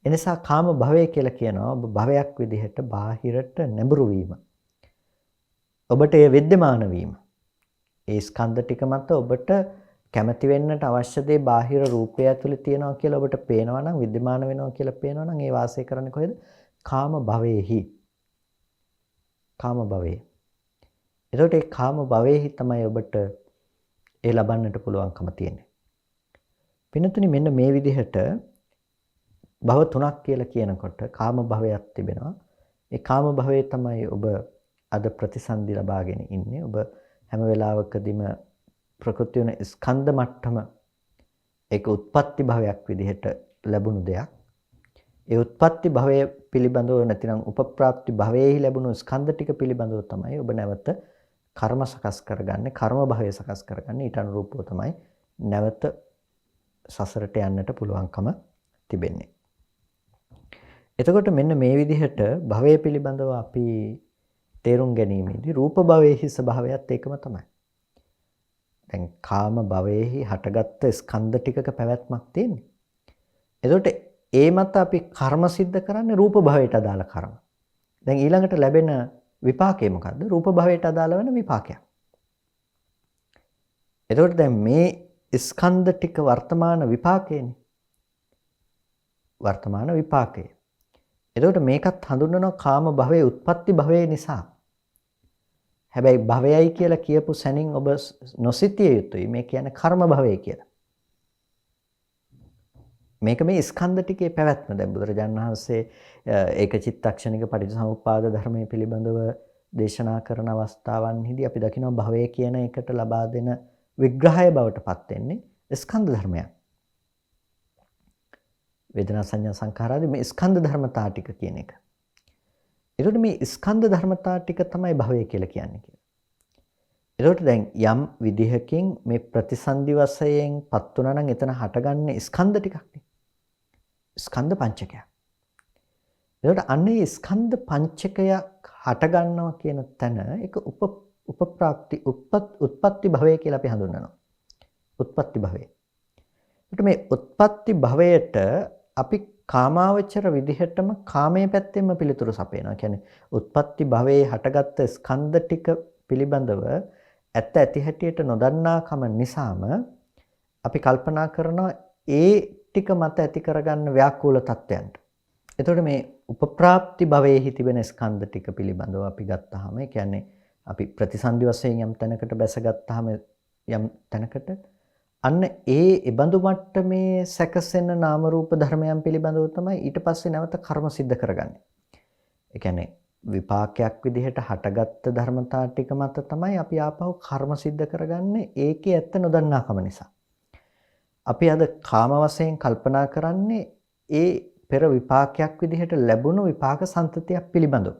එනිසා කාම භවය කියලා කියනවා ඔබ භවයක් විදිහට බාහිරට නැඹුරු වීම. ඔබට ඒ विद्यमान වීම. ඒ ස්කන්ධ ටික මත ඔබට කැමති වෙන්නට අවශ්‍ය දේ බාහිර රූපය ඇතුලේ තියෙනවා කියලා ඔබට පේනවා නම් विद्यमान වෙනවා කියලා පේනවා නම් ඒ වාසය කරන්නේ කොහෙද? කාම භවයේහි. කාම භවයේ. එතකොට ඒ කාම භවයේහි තමයි ඔබට ඒ ලබන්නට පුළුවන්කම තියෙන්නේ. පින්නතුනි මෙන්න මේ විදිහට භව තුනක් කියලා කියනකොට කාම භවයක් තිබෙනවා. ඒ කාම භවයේ තමයි ඔබ අද ප්‍රතිසන්දි ලබාගෙන ඉන්නේ. ඔබ හැම වෙලාවකදීම ප්‍රකෘති වෙන ස්කන්ධ මට්ටම ඒක උත්පත්ති භවයක් විදිහට ලැබුණු දෙයක්. ඒ උත්පත්ති භවය පිළිබඳව නැතිනම් උපප්‍රාප්ති භවයේහි ලැබුණු ස්කන්ධ ටික පිළිබඳව තමයි ඔබ නැවත කර්ම සකස් කරගන්නේ. කර්ම භවය සකස් කරගන්නේ. ඊට අනුරූපව තමයි නැවත සසරට යන්නට පුළුවන්කම තිබෙන්නේ. එතකොට මෙන්න මේ විදිහට භවය පිළිබඳව අපි තේරුම් ගැනීමේදී රූප භවයේහි ස්වභාවයත් ඒකම තමයි. දැන් කාම භවයේහි හටගත්ත ස්කන්ධ ටිකක පැවැත්මක් තියෙන්නේ. එතකොට ඒ මත අපි කර්ම સિદ્ધ කරන්නේ රූප භවයට අදාළ කර්ම. දැන් ඊළඟට ලැබෙන විපාකය මොකද්ද? රූප භවයට අදාළ වෙන විපාකයක්. එතකොට දැන් මේ ස්කන්ධ ටික වර්තමාන විපාකේනේ. වර්තමාන විපාකය. එතකොට මේකත් හඳුන්වනවා කාම භවයේ උත්පත්ති භවයේ නිසා. හැබැයි භවයයි කියලා කියපු සැනින් ඔබ නොසිතිය යුතුයි. මේ කියන්නේ කර්ම භවය කියලා. මේක මේ ස්කන්ධ ටිකේ පැවැත්ම. දැන් බුදුරජාණන් වහන්සේ ඒක චිත්තක්ෂණික පටිච්චසමුප්පාද ධර්මයේ පිළිබඳව දේශනා කරන අවස්ථාවන්හිදී අපි දකිනවා භවය කියන එකට ලබා දෙන විග්‍රහය බවට පත් වෙන්නේ ස්කන්ධ ධර්මයන්. වේදනා සංඥා සංඛාර ආදී මේ ස්කන්ධ ධර්මතා ටික කියන එක. ඒකට මේ ස්කන්ධ ධර්මතා ටික තමයි භවය කියලා කියන්නේ කියලා. ඒකට දැන් යම් විදිහකින් මේ ප්‍රතිසන්දි වශයෙන් පත් වුණා නම් එතන හටගන්නේ ස්කන්ධ ටිකක්නේ. ස්කන්ධ පංචකයක්. ඒකට අන්නේ ස්කන්ධ පංචකයක් හටගන්නවා කියන තැන ඒක උපප්‍රාප්ති උත්පත්ති භවය කියලා අපි හඳුන්වනවා. උත්පත්ති භවය. ඒකට මේ උත්පත්ති භවයට අපි කාමාවචර විදිහටම කාමයේ පැත්තෙන්ම පිළිතුරු සපයනවා. කියන්නේ උත්පත්ති භවයේ හටගත්ත ස්කන්ධ ටික පිළිබඳව ඇත්ත ඇති හැටියට නොදන්නාකම නිසාම අපි කල්පනා කරනවා ඒ ටික මත ඇති කරගන්න ව්‍යාකූල තත්ත්වයන්ට. එතකොට මේ උපප්‍රාප්ති භවයේ තිබෙන ස්කන්ධ ටික පිළිබඳව අපි ගත්තාම ඒ කියන්නේ අපි ප්‍රතිසන්දි වශයෙන් යම් තැනකට බැසගත්තාම යම් තැනකට අන්න ඒ බඳු මට්ටමේ සැකසෙන නාම රූප ධර්මයන් පිළිබඳව තමයි ඊට පස්සේ නැවත කර්ම સિદ્ધ කරගන්නේ. ඒ කියන්නේ විපාකයක් විදිහට හටගත්ත ධර්මතා ටික මත තමයි අපි ආපහු කර්ම સિદ્ધ කරගන්නේ ඒකේ ඇත්ත නොදන්නාකම නිසා. අපි අද කාම වශයෙන් කල්පනා කරන්නේ ඒ පෙර විපාකයක් විදිහට ලැබුණු විපාක සම්තතියක් පිළිබඳව.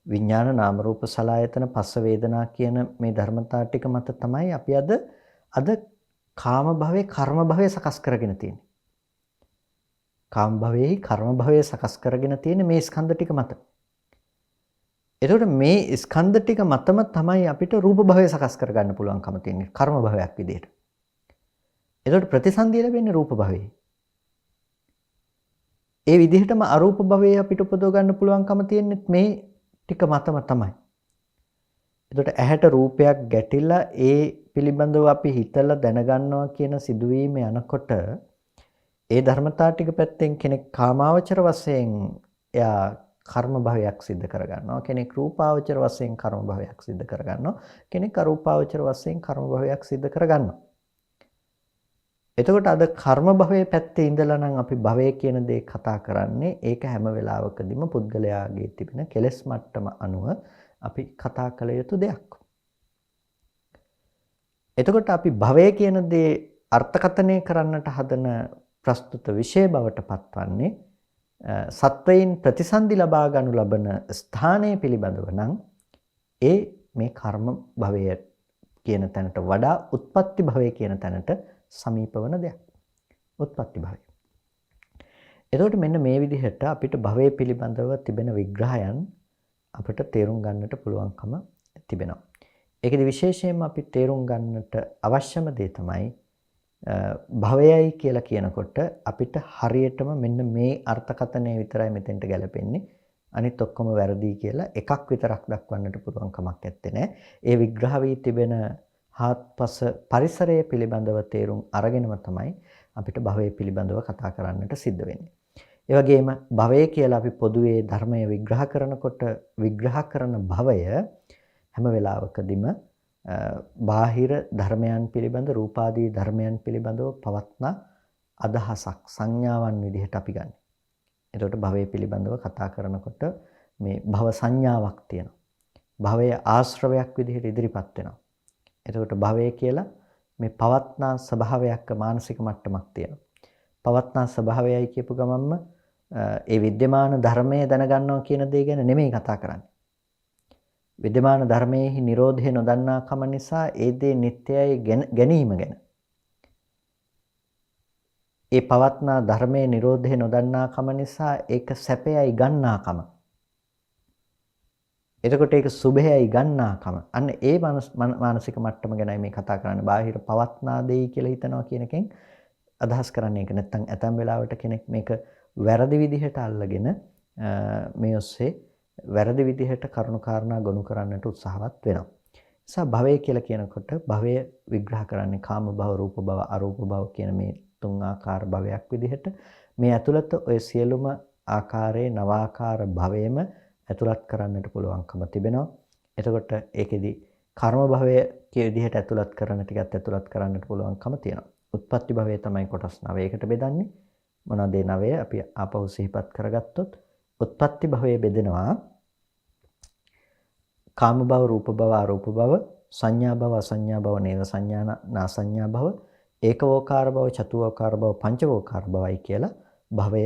විඥාන නාම රූප සලආයතන පස්ස වේදනා කියන මේ ධර්මතා ටික මත තමයි අපි අද කාම භවයේ කර්ම භවයේ සකස් කරගෙන තියෙන්නේ. කාම භවයේ කර්ම භවයේ සකස් කරගෙන තියෙන්නේ මේ ස්කන්ධ ටික මත. එතකොට මේ ස්කන්ධ ටික මතම තමයි අපිට රූප භවය සකස් කරගන්න පුළුවන්කම තියෙන්නේ කර්ම භවයක් විදිහට. එතකොට ප්‍රතිසන්දිය ලැබෙන්නේ රූප භවයේ. ඒ විදිහටම අරූප භවයේ අපිට උපදව ගන්න පුළුවන්කම තියෙන්නේ මේ ටික මතම තමයි. එතකොට ඇහැට රූපයක් ගැටිලා ඒ පිළිබඳව අපි හිතලා දැනගන්නවා කියන සිදුවීම යනකොට ඒ ධර්මතා ටික පැත්තෙන් කෙනෙක් කාමාවචර වශයෙන් එයා කර්ම භවයක් සිද්ධ කරගන්නවා. කෙනෙක් රූපාවචර වශයෙන් කර්ම භවයක් සිද්ධ කරගන්නවා. කෙනෙක් අරූපාවචර වශයෙන් කර්ම භවයක් සිද්ධ කරගන්නවා. එතකොට අද කර්ම භවයේ පැත්තේ ඉඳලා නම් අපි භවය කියන දේ කතා කරන්නේ ඒක හැම වෙලාවකදීම පුද්ගලයාගේ තිබෙන කෙලෙස් මට්ටම අනුව අපි කතා කළ යුතු දෙයක්. එතකොට අපි භවය කියන දේ අර්ථකථනය කරන්නට හදන ප්‍රස්තුත විෂය බවට පත්වන්නේ සත්වයින් ප්‍රතිසන්දි ලබා ගනු ලබන ස්ථානයේ පිළිබඳව නම් ඒ මේ කර්ම භවය කියන තැනට වඩා උත්පත්ති භවය කියන තැනට සමීප වන දෙයක්. උත්පත්ති භවය. එතකොට මෙන්න මේ විදිහට අපිට භවය පිළිබඳව තිබෙන විග්‍රහයන් අපිට තේරුම් ගන්නට පුළුවන්කම තිබෙනවා. ඒකෙදි විශේෂයෙන්ම අපි තේරුම් ගන්නට අවශ්‍යම දේ තමයි භවයයි කියලා කියනකොට අපිට හරියටම මෙන්න මේ අර්ථකථනය විතරයි මෙතෙන්ට ගැලපෙන්නේ. අනිත් ඔක්කොම වැරදි කියලා එකක් විතරක් දක්වන්නට පුළුවන් කමක් නැත්තේ. ඒ විග්‍රහ වී තිබෙන හාත්පස පරිසරය පිළිබඳව තේරුම් අරගෙනම තමයි අපිට භවය පිළිබඳව කතා කරන්නට සිද්ධ වෙන්නේ. ඒ වගේම භවය කියලා අපි පොදුවේ ධර්මය විග්‍රහ කරනකොට විග්‍රහ කරන භවය හැම වෙලාවකදීම බාහිර ධර්මයන් පිළිබඳ රූපාදී ධර්මයන් පිළිබඳව පවත්න අදහසක් සංඥාවන් විදිහට අපි ගන්න. එතකොට භවය පිළිබඳව කතා කරනකොට මේ භව සංඥාවක් තියෙනවා. භවය ආශ්‍රවයක් විදිහට ඉදිරිපත් වෙනවා. එතකොට භවය කියලා මේ පවත්නා ස්වභාවයක් මානසික මට්ටමක් තියෙනවා. පවත්නා ස්වභාවයයි කියපු ගමන්ම ඒ විද්‍යමාන ධර්මයේ දැනගන්නවා කියන දේ ගැන නෙමෙයි කතා කරන්නේ. විද්‍යමාන ධර්මයේහි Nirodhe නොදන්නා කම නිසා ඒ දේ නිට්ටයයි ගැනීම ගැන. ඒ පවත්නා ධර්මයේ Nirodhe නොදන්නා කම නිසා ඒක සැපයයි ගන්නා කම. එතකොට ඒක සුභයයි ගන්නාකම. අන්න ඒ මානසික මට්ටම ගැනයි මේ කතා කරන්නේ. බාහිර පවත්නා දෙයි කියලා හිතනවා කියන එකෙන් අදහස් කරන්නේ ඒක. නැත්තම් ඇතැම් වෙලාවට කෙනෙක් මේක වැරදි විදිහට අල්ලගෙන මේ ඔස්සේ වැරදි විදිහට කරුණු කාරණා ගොනු කරන්නට උත්සාහවත් වෙනවා. නිසා භවය කියලා කියනකොට භවය විග්‍රහ කරන්නේ කාම භව, රූප භව, අරූප භව කියන මේ තුන් ආකාර භවයක් විදිහට. මේ ඇතුළත ඔය සියලුම ආකාරයේ නවාකාර භවයේම ඇතුළත් කරන්නට පුළුවන්කම තිබෙනවා. එතකොට ඒකෙදි කර්ම භවය කිය විදිහට ඇතුළත් කරන ටිකත් ඇතුළත් කරන්නට පුළුවන්කම තියෙනවා. උත්පත්ති භවය තමයි කොටස් 9කට බෙදන්නේ. මොනවාද ඒ 9? අපි ආපහු සිහිපත් කරගත්තොත් උත්පත්ති භවයේ බෙදෙනවා කාම භව, රූප භව, අරූප භව, සංඥා භව, අසංඥා භව, නේව සංඥා, නාසංඥා භව, ඒකවෝකාර භව, චතුවෝකාර භව, පංචවෝකාර භවයි කියලා භවය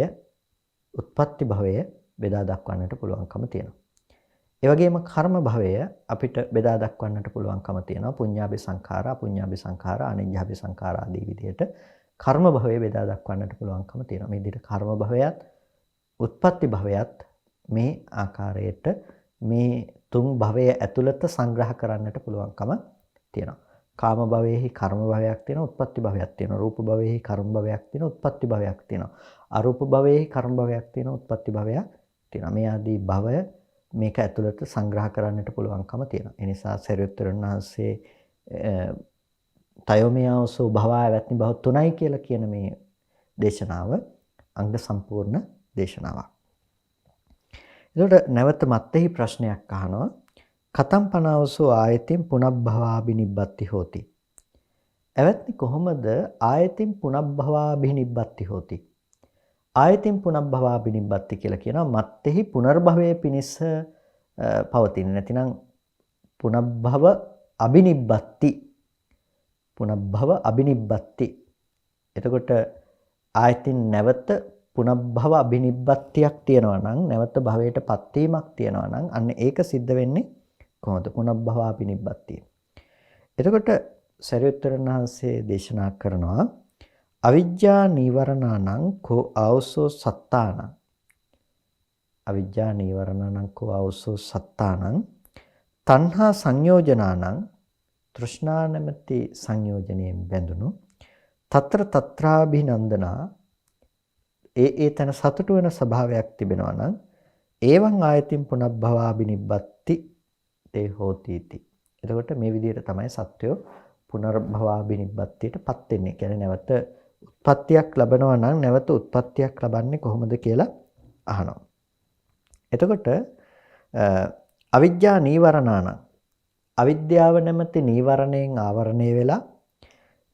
උත්පත්ති භවය බෙදා දක්වන්නට පුළුවන්කම තියෙනවා. ඒ වගේම කර්ම භවය අපිට බෙදා දක්වන්නට පුළුවන්කම තියෙනවා. පුඤ්ඤාභි සංඛාර, අපුඤ්ඤාභි සංඛාර, අනිඤ්ඤාභි සංඛාර ආදී විදිහට කර්ම භවය බෙදා දක්වන්නට පුළුවන්කම තියෙනවා. මේ විදිහට කර්ම භවයත් උත්පත්ති භවයත් මේ ආකාරයට මේ තුන් භවයේ ඇතුළත සංග්‍රහ කරන්නට පුළුවන්කම තියෙනවා. කාම භවයේහි කර්ම භවයක් තියෙනවා, උත්පත්ති භවයක් තියෙනවා. රූප භවයේහි කර්ම භවයක් තියෙනවා, උත්පත්ති භවයක් තියෙනවා. අරූප භවයේහි කර්ම භවයක් තියෙනවා, උත්පත්ති භවයක් තියෙනවා. මේ ආදී භවය මේක ඇතුළත සංග්‍රහ කරන්නට පුළුවන්කම තියෙනවා. ඒ නිසා සරියුත්තරුන් වහන්සේ තයෝමියවසෝ භවයවත්නි භව තුනයි කියලා කියන මේ දේශනාව අංග සම්පූර්ණ දේශනාවක්. එතකොට නැවත මත්ෙහි ප්‍රශ්නයක් අහනවා. කතම් පනවසෝ ආයතින් පුනබ්භවාබිනිබ්බති හෝති. එවත්නි කොහොමද ආයතින් පුනබ්භවාබිනිබ්බති හෝති? ආයතින් පුනබ්භවාබිනිබ්බති කියලා කියනවා මත්ෙහි පුනර්භවයේ පිනිස පවතින. නැතිනම් පුනබ්භව අබිනිබ්බති. පුනබ්භව අබිනිබ්බති. එතකොට ආයතින් නැවත පුනබ්භව අබිනිබ්බතියක් තියෙනවා නම්, නැවත භවයටපත් වීමක් තියෙනවා නම් අන්න ඒක සිද්ධ වෙන්නේ කොහොමද? පුනබ්භව අබිනිබ්බතිය. එතකොට සරියුත්තරන් වහන්සේ දේශනා කරනවා අවිජ්ජා නීවරණානං කෝ ආවසෝ සත්තානං. අවිජ්ජා නීවරණානං කෝ ආවසෝ සත්තානං තණ්හා සංයෝජනානං තෘෂ්ණා නැමැති සංයෝජනයෙන් බැඳුණු తත්‍ර తත්‍රාභිනන්දනා ඒ තන සතුට වෙන ස්වභාවයක් තිබෙනවා නම් ඒවං ආයතින් පුනබ්භවාබිනිබ්බති තේ හෝතිති. එතකොට මේ විදිහට තමයි සත්වය පුනර්භවාබිනිබ්බතියටපත් වෙන්නේ. කියන්නේ නැවත උත්පත්තියක් ලබනවා නම් නැවත උත්පත්තියක් ලබන්නේ කොහොමද කියලා අහනවා. එතකොට අවිජ්ජා නීවරණාන අවිද්‍යාව නැමැති නීවරණයෙන් ආවරණය වෙලා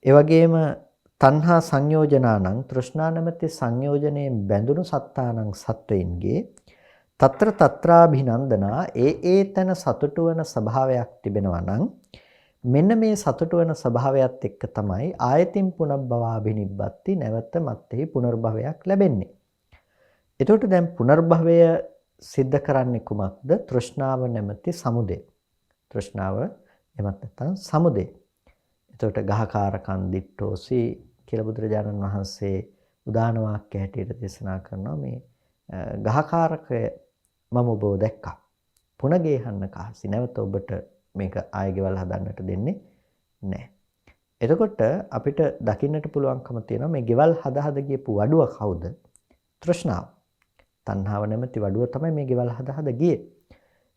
ඒ වගේම තණ්හා සංයෝජනානං තෘෂ්ණා නැමැති සංයෝජනයෙන් බැඳුණු සත්තානං සත්වයින්ගේ తත්‍ර తත්‍රාභිනන්දනා ඒ තන සතුට වන ස්වභාවයක් තිබෙනවා නම් මෙන්න මේ සතුට වන ස්වභාවයත් එක්ක තමයි ආයතින් පුනබ්භවාබිනිබ්බති නැවත මත්ෙහි පුනර්භවයක් ලැබෙන්නේ. එතකොට දැන් පුනර්භවය සිද්ධ කරන්නේ කුමක්ද? තෘෂ්ණාව නැමැති සමුදය. තෘෂ්ණාව එමත් නැත්නම් සමුදය. එතකොට ගහකාරකන් දිට්ඨෝසි කියලා බුදුරජාණන් වහන්සේ උදාන වාක්‍ය හැටියට දේශනා කරනවා මේ ගහකාරකය මම ඔබව දැක්කා. පුනගේහන්න කහසි නැවත ඔබට මේක ආයෙගෙවල් හදන්නට දෙන්නේ නැහැ. එතකොට අපිට දකින්නට පුළුවන්කම තියෙනවා මේ ගෙවල් හද ගියපු වඩුව කවුද? තෘෂ්ණාව. තණ්හාව නැමැති වඩුව තමයි මේ ගෙවල් හද ගියේ.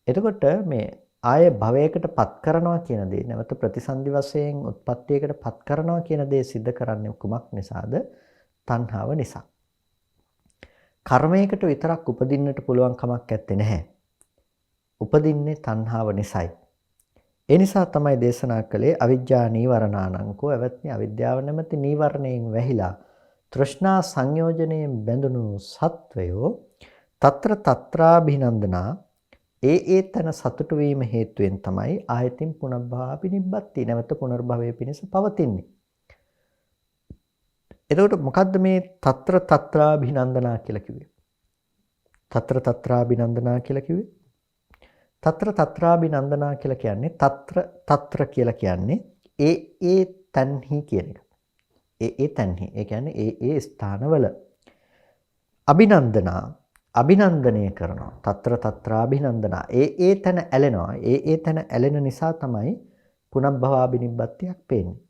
එතකොට මේ ආය භවයකට පත් කරනවා කියන දේ නැවත ප්‍රතිසන්දි වශයෙන් උත්පත්තියකට පත් කරනවා කියන දේ सिद्ध කරන්නේ කුමක් නිසාද? තණ්හාව නිසා. කර්මයකට විතරක් උපදින්නට පුළුවන් කමක් නැත්තේ නැහැ. උපදින්නේ තණ්හාව නිසායි. ඒ නිසා තමයි දේශනා කළේ අවිජ්ජා නීවරණානංකෝ එවත්නි අවිද්‍යාව නැමැති නීවරණයෙන් වැහිලා තෘෂ්ණා සංයෝජනයෙන් බැඳුණු සත්වයෝ తත්‍ර తත්‍රාභිනන්දනා ඒ තන සතුට වීම හේතුවෙන් තමයි ආයතින් පුනබ්භවාබිනිබ්බති නැවත පුනර්භවයේ පිණිස පවතින්නේ. එතකොට මොකද්ද මේ తත්‍ර తත්‍රාභිනන්දනා කියලා කිව්වේ? తත්‍ර తත්‍රාභිනන්දනා කියලා කිව්වේ? తත්‍ර తත්‍රාභිනන්දනා කියලා කියන්නේ తත්‍ර කියලා කියන්නේ ඒ තන්හි කියන එක. ඒ තන්හි. ඒ කියන්නේ ඒ ස්ථානවල අභිනන්දනා අභිනන්දනය කරනවා. తත්‍ර తත්‍රාභිනන්දනා. ඒ තැන ඇලෙනවා. ඒ තැන ඇලෙන නිසා තමයි පුනබ්භවාබිනිබ්බත්තියක් පේන්නේ.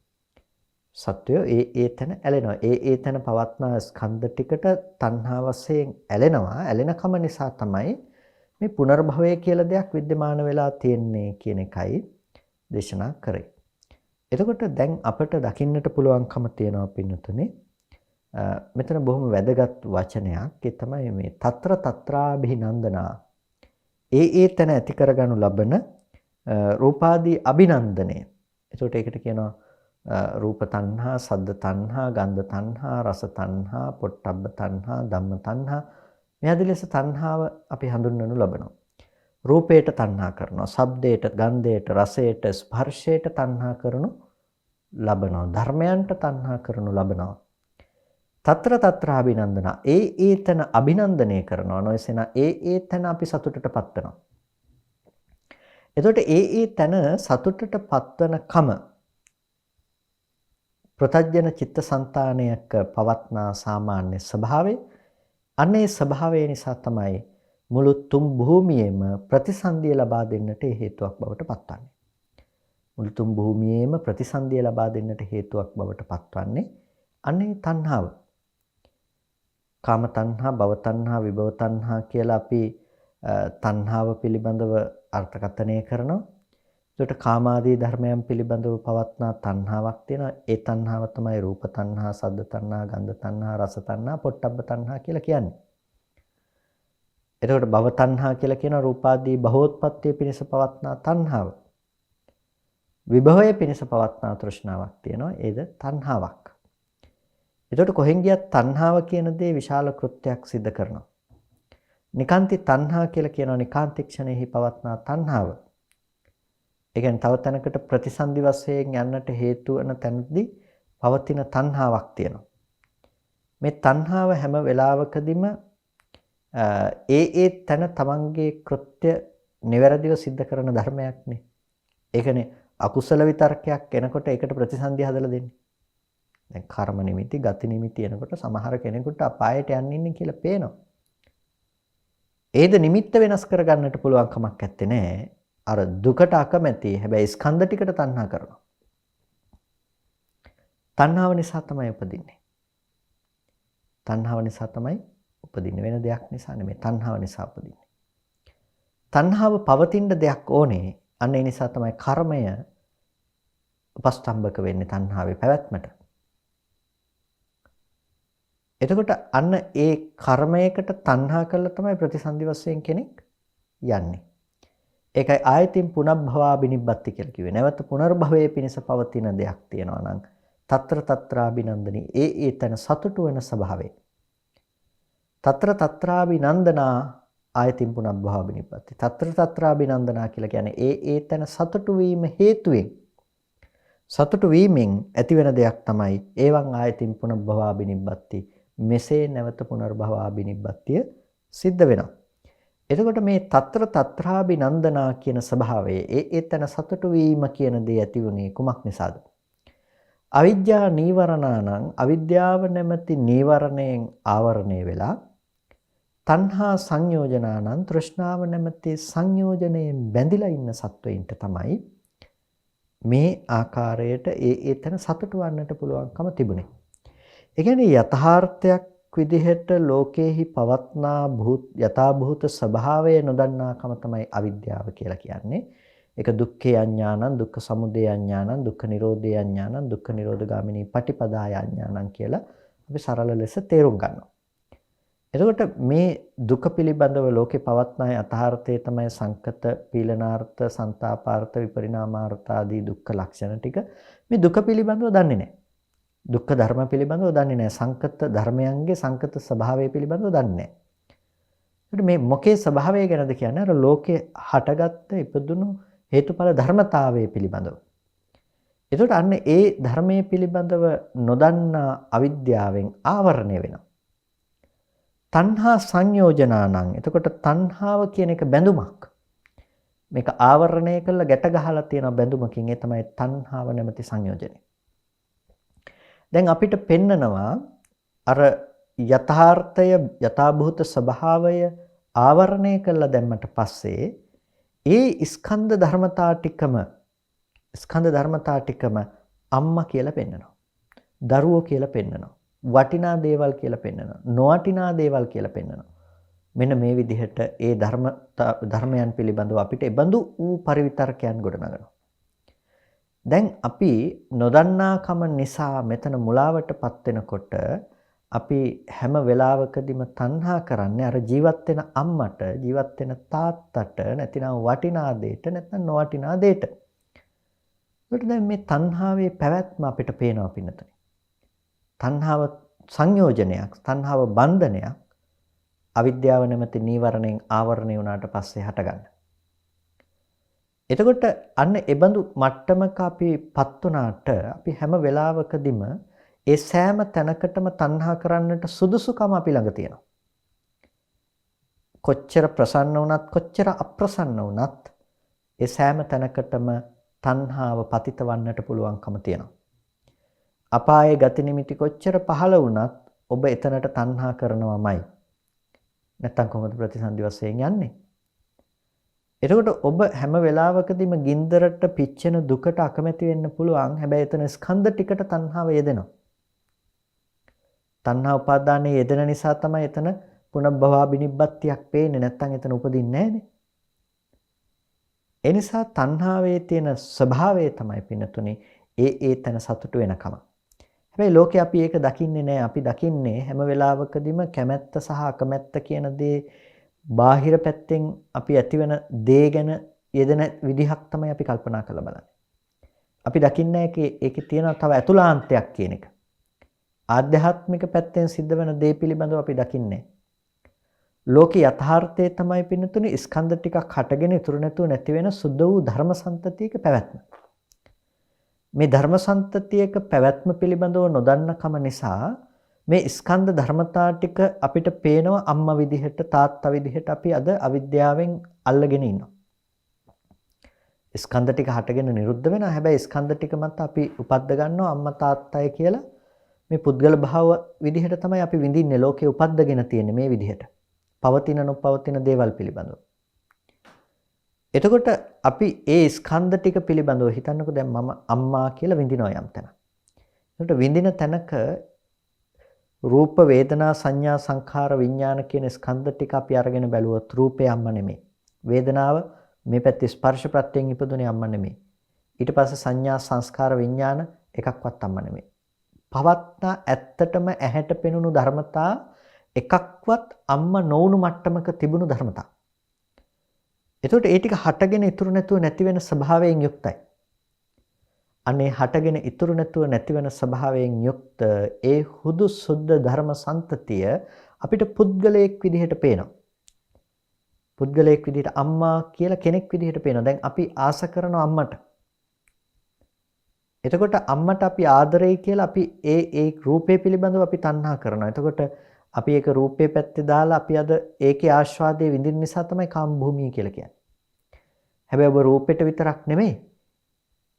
සත්වය ඒ තැන ඇලෙනවා. ඒ තැන පවත්නා ස්කන්ධ ටිකට තණ්හා වශයෙන් ඇලෙනවා. ඇලෙනකම නිසා තමයි මේ පුනර්භවය කියලා දෙයක් विद्यमान වෙලා තියෙන්නේ කියන එකයි දේශනා කරේ. එතකොට දැන් අපිට දකින්නට පුළුවන්කම තියෙනවා පින්නතුනේ. මෙතන බොහොම වැදගත් වචනයක්. ඒ තමයි මේ తත්‍ර తත්‍රාභිනන්දනා. ඒ තැන ඇති කරගනු ලබන රූපාදී අභිනන්දනය. එතකොට ඒකට කියනවා රූප තණ්හා, සද්ද තණ්හා, ගන්ධ තණ්හා, රස තණ්හා, පොට්ටබ්බ තණ්හා, ධම්ම තණ්හා. මේ ආදී ලෙස තණ්හාව අපි හඳුන්වනු ලබනවා. රූපයට තණ්හා කරනවා, ශබ්දයට, ගන්ධයට, රසයට, ස්පර්ශයට තණ්හා කරනු ලබනවා. ධර්මයන්ට තණ්හා කරනු ලබනවා. తත්‍ර తත්‍රාභිනන්දනා. ඒ තන අභිනන්දනය කරනවා. නොයසෙන ඒ තන අපි සතුටටපත් වෙනවා. එතකොට ඒ තන සතුටටපත් වෙන කම ප්‍රතඥ චිත්තසංතානයක පවත්නා සාමාන්‍ය ස්වභාවය. අනේ ස්වභාවය නිසා තමයි මුළු තුන් භූමියේම ප්‍රතිසන්දිය ලබා දෙන්නට හේතුවක් බවට පත්වන්නේ. මුළු තුන් භූමියේම ප්‍රතිසන්දිය ලබා දෙන්නට හේතුවක් බවට පත්වන්නේ අනේ තණ්හාව. කාම තණ්හා, භව තණ්හා, විභව තණ්හා කියලා අපි තණ්හාව පිළිබඳව අර්ථකථනය කරනවා. ඒකට කාමාදී ධර්මයන් පිළිබඳව පවත්නා තණ්හාවක් තියෙනවා. ඒ තණ්හාව තමයි රූප තණ්හා, සද්ද තණ්හා, ගන්ධ තණ්හා, රස තණ්හා, පොට්ටබ්බ තණ්හා කියලා කියන්නේ. එතකොට භව තණ්හා කියලා කියන රූපාදී බහෝත්පත්තිය පිණිස පවත්නා තණ්හාව. විභවය පිණිස පවත්නා තෘෂ්ණාවක් තියෙනවා. ඒද තණ්හාවක්. එතකොට කොහෙන් ගියත් තණ්හාව කියන දේ විශාල කෘත්‍යයක් සිද්ධ කරනවා. නිකාන්ති තණ්හා කියලා කියනවා නිකාන්තික්ෂණෙහි පවත්නා තණ්හාව. ඒ කියන්නේ තව තැනකට ප්‍රතිසන්දි වශයෙන් යන්නට හේතු වෙන තැනදී පවතින තණ්හාවක් තියෙනවා. මේ තණ්හාව හැම වෙලාවකදීම ඒ තැන තමන්ගේ කෘත්‍ය නිවැරදිව සිද්ධ කරන ධර්මයක්නේ. ඒකනේ අකුසල විතර්කයක් එනකොට ඒකට ප්‍රතිසන්දි හදලා දෙන්නේ. දැන් කර්ම නිමිති, ගති නිමිති එනකොට සමහර කෙනෙකුට අපායට යන්න ඉන්නේ කියලා පේනවා. ඒද නිමිත්ත වෙනස් කරගන්නට පුළුවන් කමක් නැත්තේ නෑ. අර දුකට අකමැති. හැබැයි ස්කන්ධ ටිකට තණ්හා කරනවා. තණ්හාව නිසා තමයි උපදින්නේ. තණ්හාව නිසා තමයි උපදින්නේ. වෙන දෙයක් නිසා නෙමෙයි. තණ්හාව නිසා උපදින්නේ. තණ්හාව පවතින දෙයක් ඕනේ. අන්න ඒ නිසා තමයි කර්මය උපස්තම්භක වෙන්නේ තණ්හාවේ පැවැත්මට. එතකොට අන්න ඒ කර්මයකට තණ්හා කළා තමයි ප්‍රතිසන්දි වශයෙන් කෙනෙක් යන්නේ. ඒකයි ආයතින් පුනබ්භවාබිනිබ්බති කියලා කිව්වේ. නැවත පුනර්භවයේ පිණිස පවතින දෙයක් තියෙනවා නම් తත්‍ර తත්‍රාභිනන්දනී ඒ තන සතුටු වෙන ස්වභාවය. తත්‍ර తත්‍රාභිනන්දනා ආයතින් පුනබ්භවාබිනිබ්බති. తත්‍ර తත්‍රාභිනන්දනා කියලා කියන්නේ ඒ තන සතුටු වීම හේතුවෙන් සතුටු වීමෙන් ඇතිවෙන දෙයක් තමයි එවං ආයතින් පුනබ්භවාබිනිබ්බති. මෙසේ නැවත පුනර්භවාබිනිබ්බතිය සිද්ධ වෙනවා. එතකොට මේ తත්‍ර తත්‍රාභිනන්දනා කියන ස්වභාවයේ ඒ තන සතුටු වීම කියන දේ ඇති වුණේ කුමක් නිසාද? අවිද්‍යා නීවරණානං අවිද්‍යාව නැමැති නීවරණයෙන් ආවරණය වෙලා තණ්හා සංයෝජනානං තෘෂ්ණාව නැමැති සංයෝජනයෙන් බැඳිලා ඉන්න සත්වයින්ට තමයි මේ ආකාරයට ඒ තන සතුටු වන්නට පුළුවන්කම තිබුණේ. ඒ කියන්නේ යථාර්ථයක් විදිහට ලෝකේහි පවත්නා යථාභූත ස්වභාවය නොදන්නාකම තමයි අවිද්‍යාව කියලා කියන්නේ. ඒක දුක්ඛේ අඥානං, දුක්ඛ සමුදය අඥානං, දුක්ඛ නිරෝධේ අඥානං, දුක්ඛ නිරෝධගාමිනී පටිපදාය අඥානං කියලා අපි සරල ලෙස තේරුම් ගන්නවා. එතකොට මේ දුක පිළිබඳව ලෝකේ පවත්නා යථාර්ථය තමයි සංකත, පීලනාර්ථ, සංతాපාර්ථ, විපරිණාමාර්ථ ආදී දුක්ඛ ලක්ෂණ ටික. මේ දුක පිළිබඳව දන්නේ නැහැ. දුක්ඛ ධර්ම පිළිබඳව දන්නේ නැහැ. සංකත ධර්මයන්ගේ සංකත ස්වභාවය පිළිබඳව දන්නේ නැහැ. මේ මොකේ ස්වභාවය ගැනද කියන්නේ අර ලෝකේ හටගත්ත ඉපදුණු හේතුඵල ධර්මතාවය පිළිබඳව. එතකොට අන්න ඒ ධර්මයේ පිළිබඳව නොදන්නා අවිද්‍යාවෙන් ආවරණය වෙනවා. තණ්හා සංයෝජනානං. එතකොට තණ්හාව කියන එක බැඳුමක්. මේක ආවරණය කරලා ගැට ගහලා තියෙන බැඳුමකින් ඒ තමයි තණ්හාව නැමැති සංයෝජනය. දැන් අපිට පෙන්නනවා අර යථාර්ථය යථාභූත ස්වභාවය ආවරණය කළා දැම්මට පස්සේ ඒ ස්කන්ධ ධර්මතා ටිකම අම්මා කියලා පෙන්නනවා. දරුවෝ කියලා පෙන්නනවා. වටිනා දේවල් කියලා පෙන්නනවා. නොවටිනා දේවල් කියලා පෙන්නනවා. මෙන්න මේ විදිහට ඒ ධර්මයන් පිළිබඳව අපිට බඳු වූ පරිවිතර්කයන් ගොඩනගනවා. දැන් අපි නොදන්නාකම නිසා මෙතන මුලාවටපත් වෙනකොට අපි හැම වෙලාවකදීම තණ්හා කරන්නේ අර ජීවත් වෙන අම්මට, ජීවත් වෙන තාත්තට, නැතිනම් වටිනා දෙයට, නැත්නම් නොවටිනා දෙයට. ඒකට දැන් මේ තණ්හාවේ පැවැත්ම අපිට පේනවා පින්නතනේ. තණ්හාව සංයෝජනයක්, තණ්හාව බන්ධනයක් අවිද්‍යාව නැමැති නීවරණයෙන් ආවරණය වුණාට පස්සේ හටගන්න. එතකොට අන්න ඒබඳු මට්ටමක අපිපත් වුණාට අපි හැම වෙලාවකදීම ඒ සෑම තැනකටම තණ්හා කරන්නට සුදුසුකම අපි ළඟ තියෙනවා. කොච්චර ප්‍රසන්න වුණත් කොච්චර අප්‍රසන්න වුණත් ඒ සෑම තැනකටම තණ්හාව පතිත වන්නට පුළුවන්කම තියෙනවා. අපායේ ගති නිමිති කොච්චර පහළ වුණත් ඔබ එතනට තණ්හා කරනවමයි. නැත්තම් කොහොමද ප්‍රතිසන්දි වශයෙන් යන්නේ? එතකොට ඔබ හැම වෙලාවකදීම ගින්දරට පිච්චෙන දුකට අකමැති වෙන්න පුළුවන්. හැබැයි එතන ස්කන්ධ ටිකට තණ්හාව යෙදෙනවා. තණ්හා උපාදානයේ යෙදෙන නිසා තමයි එතන පුනබ්භවාබිනිබ්බත්තියක් පේන්නේ. නැත්තම් එතන උපදින්නේ නැහනේ. ඒ නිසා තණ්හාවේ තියෙන ස්වභාවය තමයි පින්නතුනේ ඒ තැන සතුටු වෙනකම. හැබැයි ලෝකේ අපි ඒක දකින්නේ නැහැ. අපි දකින්නේ හැම වෙලාවකදීම කැමැත්ත සහ අකමැත්ත කියන දේ බාහිර පැත්තෙන් අපි ඇතිවෙන දේ ගැන යෙදෙන විදිහක් තමයි අපි කල්පනා කරලා බලන්නේ. අපි දකින්නේ ඒකේ තියෙන තව අතුලාන්තයක් කියන එක. ආධ්‍යාත්මික පැත්තෙන් සිද්ධ වෙන දේ පිළිබඳව අපි දකින්නේ. ලෝකේ යථාර්ථය තමයි පින්නතුනේ ස්කන්ධ ටිකක් හටගෙන ඉතුරු නැතුව නැති වෙන සුද්ධ වූ ධර්මසන්තතියක පැවැත්ම. මේ ධර්මසන්තතියක පැවැත්ම පිළිබඳව නොදන්නකම නිසා මේ ස්කන්ධ ධර්මතා ටික අපිට පේනවා අම්මා විදිහට තාත්තා විදිහට අපි අද අවිද්‍යාවෙන් අල්ලගෙන ඉන්නවා. ස්කන්ධ ටික හටගෙන නිරුද්ධ වෙනවා. හැබැයි ස්කන්ධ ටික මත අපි උපද්ද ගන්නවා අම්මා තාත්තයි කියලා මේ පුද්ගල භාව විදිහට තමයි අපි විඳින්නේ. ලෝකේ උපද්දගෙන තියෙන්නේ මේ විදිහට. පවතින නොපවතින දේවල් පිළිබඳව. එතකොට අපි ඒ ස්කන්ධ ටික පිළිබඳව හිතන්නකෝ දැන් මම අම්මා කියලා විඳිනවා යම් තැන. එතකොට විඳින තැනක රූප වේදනා සංඥා සංඛාර විඥාන කියන ස්කන්ධ ටික අපි අරගෙන බැලුවොත් රූපේ අම්මා නෙමෙයි. වේදනාව මේ පැත්තේ ස්පර්ශ ප්‍රත්‍යයෙන් ඉපදුනේ අම්මා නෙමෙයි. ඊට පස්සේ සංඥා සංස්කාර විඥාන එකක්වත් අම්මා නෙමෙයි. පවත්නා ඇත්තටම ඇහැට පෙනුණු ධර්මතා එකක්වත් අම්මා නොවුණු මට්ටමක තිබුණු ධර්මතා. එතකොට ඒ ටික හටගෙන ඉතුරු නැතුව නැති වෙන ස්වභාවයෙන් යුක්තයි. අනේ හටගෙන ඉතුරු නැතුව නැති වෙන ස්වභාවයෙන් යුක්ත ඒ හුදු සුද්ධ ධර්ම සම්තතිය අපිට පුද්ගලයෙක් විදිහට පේනවා. පුද්ගලයෙක් විදිහට අම්මා කියලා කෙනෙක් විදිහට පේනවා. දැන් අපි ආස කරන අම්මට. එතකොට අම්මට අපි ආදරෙයි කියලා අපි ඒ රූපේ පිළිබඳව අපි තණ්හා කරනවා. එතකොට අපි ඒක රූපේ පැත්තේ දාලා අපි අද ඒකේ ආස්වාදයේ විඳින්න නිසා තමයි කාම භූමිය කියලා කියන්නේ. හැබැයි ඔබ රූපෙට විතරක් නෙමෙයි.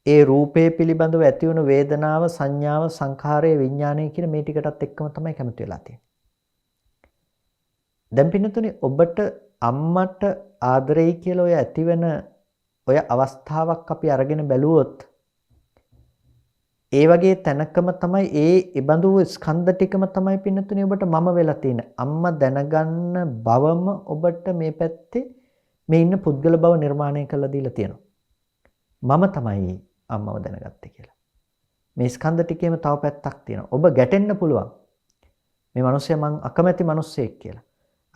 ඒ රූපේ පිළිබඳව ඇති වුණු වේදනාව, සංඥාව, සංඛාරය, විඥානය කියන මේ ටිකටත් එක්කම තමයි කැමති වෙලා තියෙන්නේ. දැන් පින්නතුනේ ඔබට අම්මට ආදරෙයි කියලා ඔය ඇති වෙන ඔය අවස්ථාවක් අපි අරගෙන බැලුවොත් ඒ වගේ තැනකම තමයි ඒ ඉබඳු ස්කන්ධ ටිකම තමයි පින්නතුනේ ඔබට මම වෙලා තියෙන්නේ. අම්මා දැනගන්න බවම ඔබට මේ පැත්තේ මේ ඉන්න පුද්ගල බව නිර්මාණය කරලා දීලා තියෙනවා. මම තමයි අම්මව දැනගත්තේ කියලා. මේ ස්කන්ධ ටිකේම තව පැත්තක් තියෙනවා. ඔබ ගැටෙන්න පුළුවන්. මේ මිනිස්සයා මං අකමැති මිනිස්සෙක් කියලා.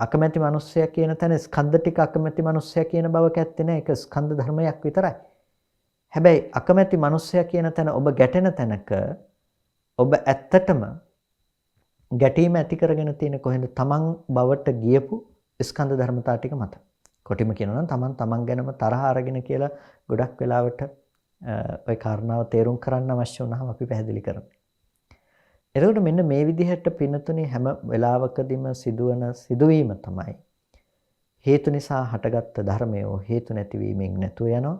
අකමැති මිනිස්සයා කියන තැන ස්කන්ධ ටික අකමැති මිනිස්සයා කියන බවක ඇත්තේ නැහැ. ඒක ස්කන්ධ ධර්මයක් විතරයි. හැබැයි අකමැති මිනිස්සයා කියන තැන ඔබ ගැටෙන තැනක ඔබ ඇත්තටම ගැටීම ඇති කරගෙන තියෙන කොහෙන්ද? තමන් බවට ගියපු ස්කන්ධ ධර්මතා ටික මත. කොටිම කියනවා නම් තමන් ගැනම තරහ අරගෙන කියලා ගොඩක් වෙලාවට ওই කාරණාව තේරුම් කරන්න අවශ්‍ය වුණාම අපි පැහැදිලි කරනවා. එතකොට මෙන්න මේ විදිහට පින්නතුනේ හැම වෙලාවකදීම සිදුවන සිදුවීම තමයි හේතු නිසා හටගත්ත ධර්මය හේතු නැතිවීමෙන් නැතුව යනවා.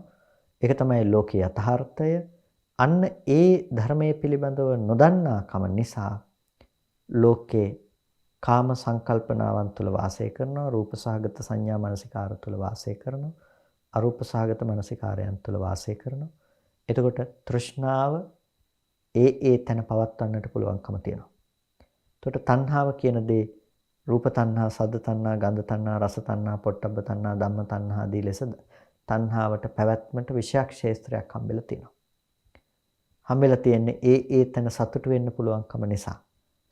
ඒක තමයි ලෝකයේ යථාර්ථය. අන්න ඒ ධර්මයේ පිළිබඳව නොදන්නාකම නිසා ලෝකේ කාම සංකල්පනාවන් තුල වාසය කරනවා, රූප සහගත සංඥා මනසිකාර තුල වාසය කරනවා, අරූප සහගත මනසිකාරයන් තුල වාසය කරනවා. එතකොට තෘෂ්ණාව ඒ තැන පවත්වන්නට පුළුවන්කම තියෙනවා. එතකොට තණ්හාව කියන දේ රූප තණ්හා, සද්ද තණ්හා, ගන්ධ තණ්හා, රස තණ්හා, පොට්ටබ්බ තණ්හා, ධම්ම තණ්හා ආදී ලෙස තණ්හාවට පැවැත්මට විශේෂ ක්ෂේත්‍රයක් හම්බෙලා තියෙනවා. හම්බෙලා තියෙන්නේ ඒ තැන සතුට වෙන්න පුළුවන්කම නිසා.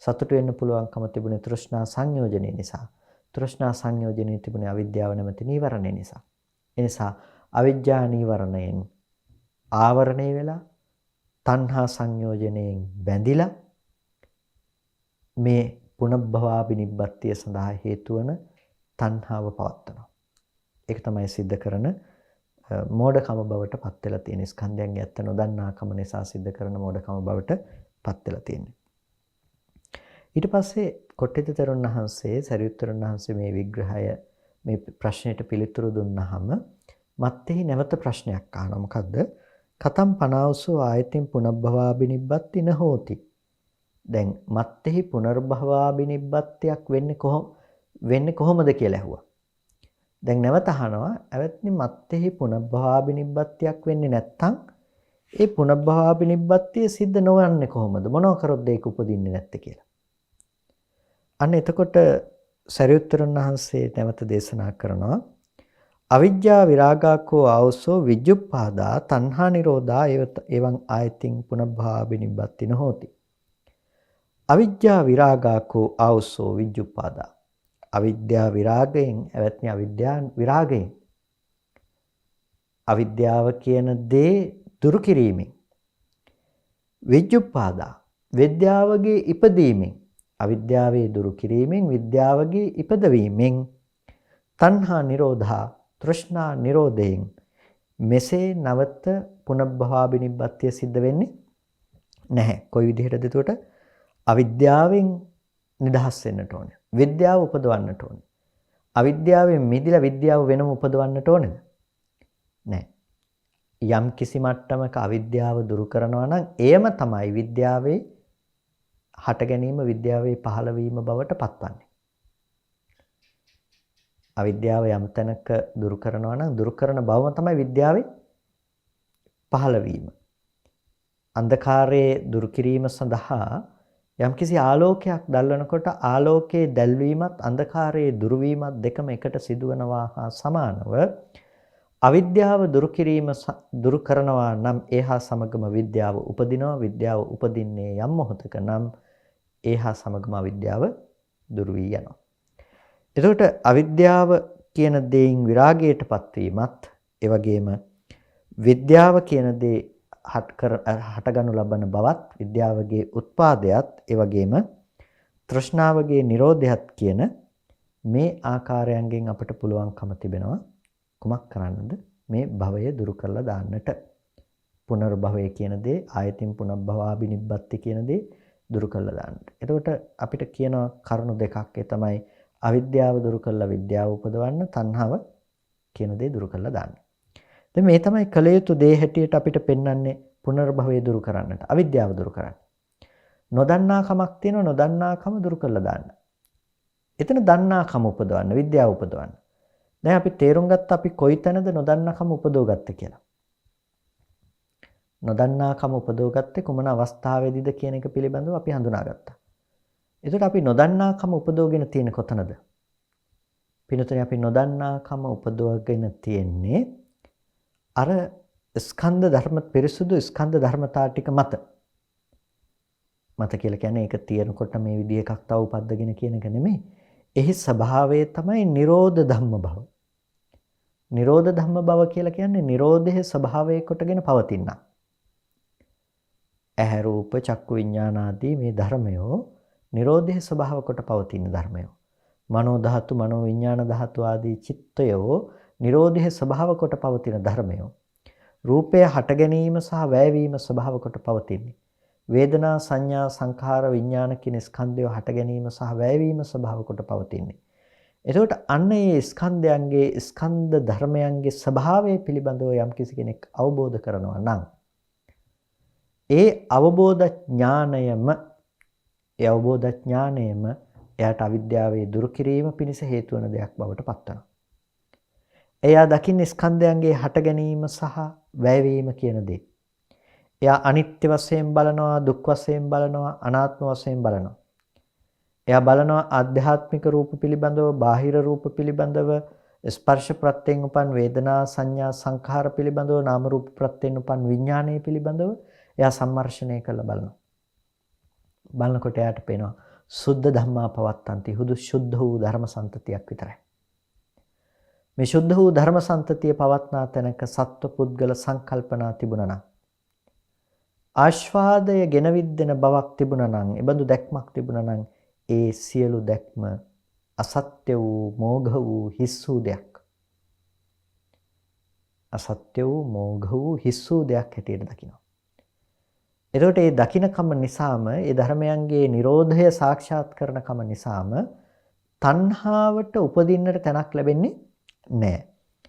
සතුට වෙන්න පුළුවන්කම තිබුණේ තෘෂ්ණා සංයෝජනයේ නිසා. තෘෂ්ණා සංයෝජනයේ තිබුණේ අවිද්‍යාව නැමැති නීවරණය නිසා. ඒ නිසා අවිජ්ජා නීවරණයෙන් ආවරණය වෙලා තණ්හා සංයෝජනයෙන් බැඳිලා මේ පුනබ්භවාපිනිබ්බත්තිය සඳහා හේතු වන තණ්හාව පවත්වනවා. ඒක තමයි සිද්ධ කරන මෝඩකම බවට පත් වෙලා තියෙන ස්කන්ධයන්ගේ ඇත්ත නොදන්නාකම නිසා සිද්ධ කරන මෝඩකම බවට පත් වෙලා තියෙන්නේ. ඊට පස්සේ කොට්ටිත තෙරුන් වහන්සේ සරියුත් තෙරුන් වහන්සේ මේ විග්‍රහය මේ ප්‍රශ්නෙට පිළිතුරු දුන්නාම මත්තේහි නැවත ප්‍රශ්නයක් අහනවා. මොකද්ද? කතම් පනාවසෝ ආයතින් පුනබ්භවාපිනිබ්බත්ති න හෝති. දැන් මත්තේහි පුනර්භවාපිනිබ්බත්තියක් වෙන්නේ කොහොමද කියලා ඇහුවා. දැන් නැවත අහනවා ඇවත්නි මත්තේහි පුනබ්භවාපිනිබ්බත්තියක් වෙන්නේ නැත්තම් ඒ පුනබ්භවාපිනිබ්බත්තිය සිද්ධ නොවන්නේ කොහොමද? මොනව කරොත්ද ඒක උපදින්නේ නැත්තේ කියලා. අන්න එතකොට සරියුත්තරුන් වහන්සේ නැවත දේශනා කරනවා අවිජ්ජා විරාගාකෝ ආවසෝ විජ්ජුප්පාදා තණ්හා නිරෝධා එවං ආයතින් පුනබ්භවාපිනිබ්බත්ති න හෝති. අවිජ්ජා විරාගාකෝ ආවසෝ විජ්ජුප්පාදා අවිද්‍යා විරාගයෙන් එවත්නි අවිද්‍යා විරාගයෙන් අවිද්‍යාව කියන දේ දුරු කිරීමෙන් විජ්ජුප්පාදා විද්‍යාවගේ ඉපදීමෙන් අවිද්‍යාවේ දුරු කිරීමෙන් විද්‍යාවගේ ඉපදවීමෙන් තණ්හා නිරෝධා තෘෂ්ණා නිරෝධයෙන් මෙසේ නවත පුනබ්භවාපිනිබ්බත්තිය සිද්ධ වෙන්නේ නැහැ. කොයි විදිහටද එතකොට? අවිද්‍යාවෙන් නිදහස් වෙන්නට ඕනේ. විද්‍යාව උපදවන්නට ඕනේ. අවිද්‍යාවෙන් මිදිලා විද්‍යාව වෙනම උපදවන්නට ඕනේද? නැහැ. යම් කිසි මට්ටමක අවිද්‍යාව දුරු කරනවා නම් එයම තමයි විද්‍යාවේ හට ගැනීම, විද්‍යාවේ පහළවීම බවට පත්වන්නේ. අවිද්‍යාව යම් තැනක දුරු කරනවා නම් දුරු කරන බවම තමයි විද්‍යාවේ පහළවීම. අන්ධකාරයේ දුරු කිරීම සඳහා යම්කිසි ආලෝකයක් දැල්වනකොට ආලෝකයේ දැල්වීමත් අන්ධකාරයේ දුරවීමත් දෙකම එකට සිදුවනවා හා සමානව අවිද්‍යාව දුරු කරනවා නම් ඒහා සමගම විද්‍යාව උපදිනවා. විද්‍යාව උපදින්නේ යම් මොහොතක නම් ඒහා සමගම අවිද්‍යාව දුරු වී යනවා. එතකොට අවිද්‍යාව කියන දේයින් විරාගයටපත් වීමත් ඒ වගේම විද්‍යාව කියන දේ හටගනු ලබන බවත් විද්‍යාවගේ උත්පාදයත් ඒ වගේම තෘෂ්ණාවගේ නිරෝධයත් කියන මේ ආකාරයන්ගෙන් අපට පුළුවන්කම තිබෙනවා කුමක් කරන්නද? මේ භවය දුරු කරලා දාන්නට. පුනර්භවය කියන දේ ආයතින් පුනබ්භවාපිනිබ්බත්ති කියන දේ දුරු කරලා දාන්නට. එතකොට අපිට කියන කරුණු දෙකක් ඒ තමයි අවිද්‍යාව දුරු කරලා විද්‍යාව උපදවන්න, තණ්හාව කියන දේ දුරු කරලා දාන්න. දැන් මේ තමයි කල යුතු දේ හැටියට අපිට පෙන්වන්නේ පුනර්භවය දුරු කරන්නට, අවිද්‍යාව දුරු කරන්න. නොදන්නා කමක් තියෙනවා, නොදන්නාකම දුරු කරලා දාන්න. එතන දන්නාකම උපදවන්න, විද්‍යාව උපදවන්න. දැන් අපි තේරුම් ගත්ත අපි කොයිතැනද නොදන්නාකම උපදවගත්තේ කියලා. නොදන්නාකම උපදවගත්තේ කුමන අවස්ථාවේදීද කියන එක පිළිබඳව අපි හඳුනාගත්තා. එතකොට අපි නොදන්නාකම උපදවගෙන තියෙන කොතනද? පිනතුනේ අපි නොදන්නාකම උපදවගෙන තියෙන්නේ අර ස්කන්ධ ධර්ම පිරිසුදු ස්කන්ධ ධර්මතා ටික මත. මත කියලා කියන්නේ ඒක තියෙනකොට මේ විදිහ එකක් තව උපද්දගෙන කියන එක නෙමෙයි. එහි ස්වභාවය තමයි නිරෝධ ධම්ම භව. නිරෝධ ධම්ම භව කියලා කියන්නේ නිරෝධයේ ස්වභාවය කොටගෙන පවතිනා. ඇහැ රූප චක්කු විඥාන ආදී මේ ධර්මයෝ නිරෝධයේ ස්වභාව කොට පවතින ධර්මයෝ. මනෝ ධාතු මනෝ විඥාන ධාතු ආදී චිත්තයෝ නිරෝධයේ ස්වභාව කොට පවතින ධර්මයෝ. රූපය හට ගැනීම සහ වැයවීම ස්වභාව කොට පවතින්නේ. වේදනා සංඥා සංඛාර විඥාන කියන ස්කන්ධය හට ගැනීම සහ වැයවීම ස්වභාව කොට පවතින්නේ. එතකොට අන්න ඒ ස්කන්ධයන්ගේ ස්කන්ධ ධර්මයන්ගේ ස්වභාවය පිළිබඳව යම් කිසි කෙනෙක් අවබෝධ කරනවා නම් ඒ අවබෝධ ඥානයම එයාට අවිද්‍යාවේ දුරු කිරීම පිණිස හේතු වන දෙයක් බවට පත් වෙනවා. එයා දකින්නේ ස්කන්ධයන්ගේ හට ගැනීම සහ වැයවීම කියන දේ. එයා අනිත්‍ය වශයෙන් බලනවා, දුක් වශයෙන් බලනවා, අනාත්ම වශයෙන් බලනවා. එයා බලනවා ආධ්‍යාත්මික රූප පිළිබඳව, බාහිර රූප පිළිබඳව, ස්පර්ශ ප්‍රත්‍යයෙන් උපන් වේදනා, සංඥා, සංඛාර පිළිබඳව, නාම රූප ප්‍රත්‍යයෙන් උපන් විඥානය පිළිබඳව එයා සම්මර්ෂණය කරලා බලනවා. බලනකොට එයාට පේනවා සුද්ධ ධම්මා පවත්තන්ති, හුදු ශුද්ධ වූ ධර්ම සම්තතියක් විතරයි. මේ ශුද්ධ වූ ධර්ම සම්තතිය පවත්නා තැනක සත්ව පුද්ගල සංකල්පනා තිබුණා නම්, ආස්වාදය ගෙනවිද්දෙන බවක් තිබුණා නම්, ඒබඳු දැක්මක් තිබුණා නම්, ඒ සියලු දැක්ම අසත්‍ය වූ, මෝඝ වූ, හිස් වූ දෙයක්. අසත්‍ය වූ, මෝඝ වූ, හිස් වූ දෙයක් හැටියට දකිනවා. එතකොට මේ දකින්නකම නිසාම, ඒ ධර්මයන්ගේ Nirodhaය සාක්ෂාත් කරනකම නිසාම තණ්හාවට උපදින්නට තැනක් ලැබෙන්නේ නැහැ.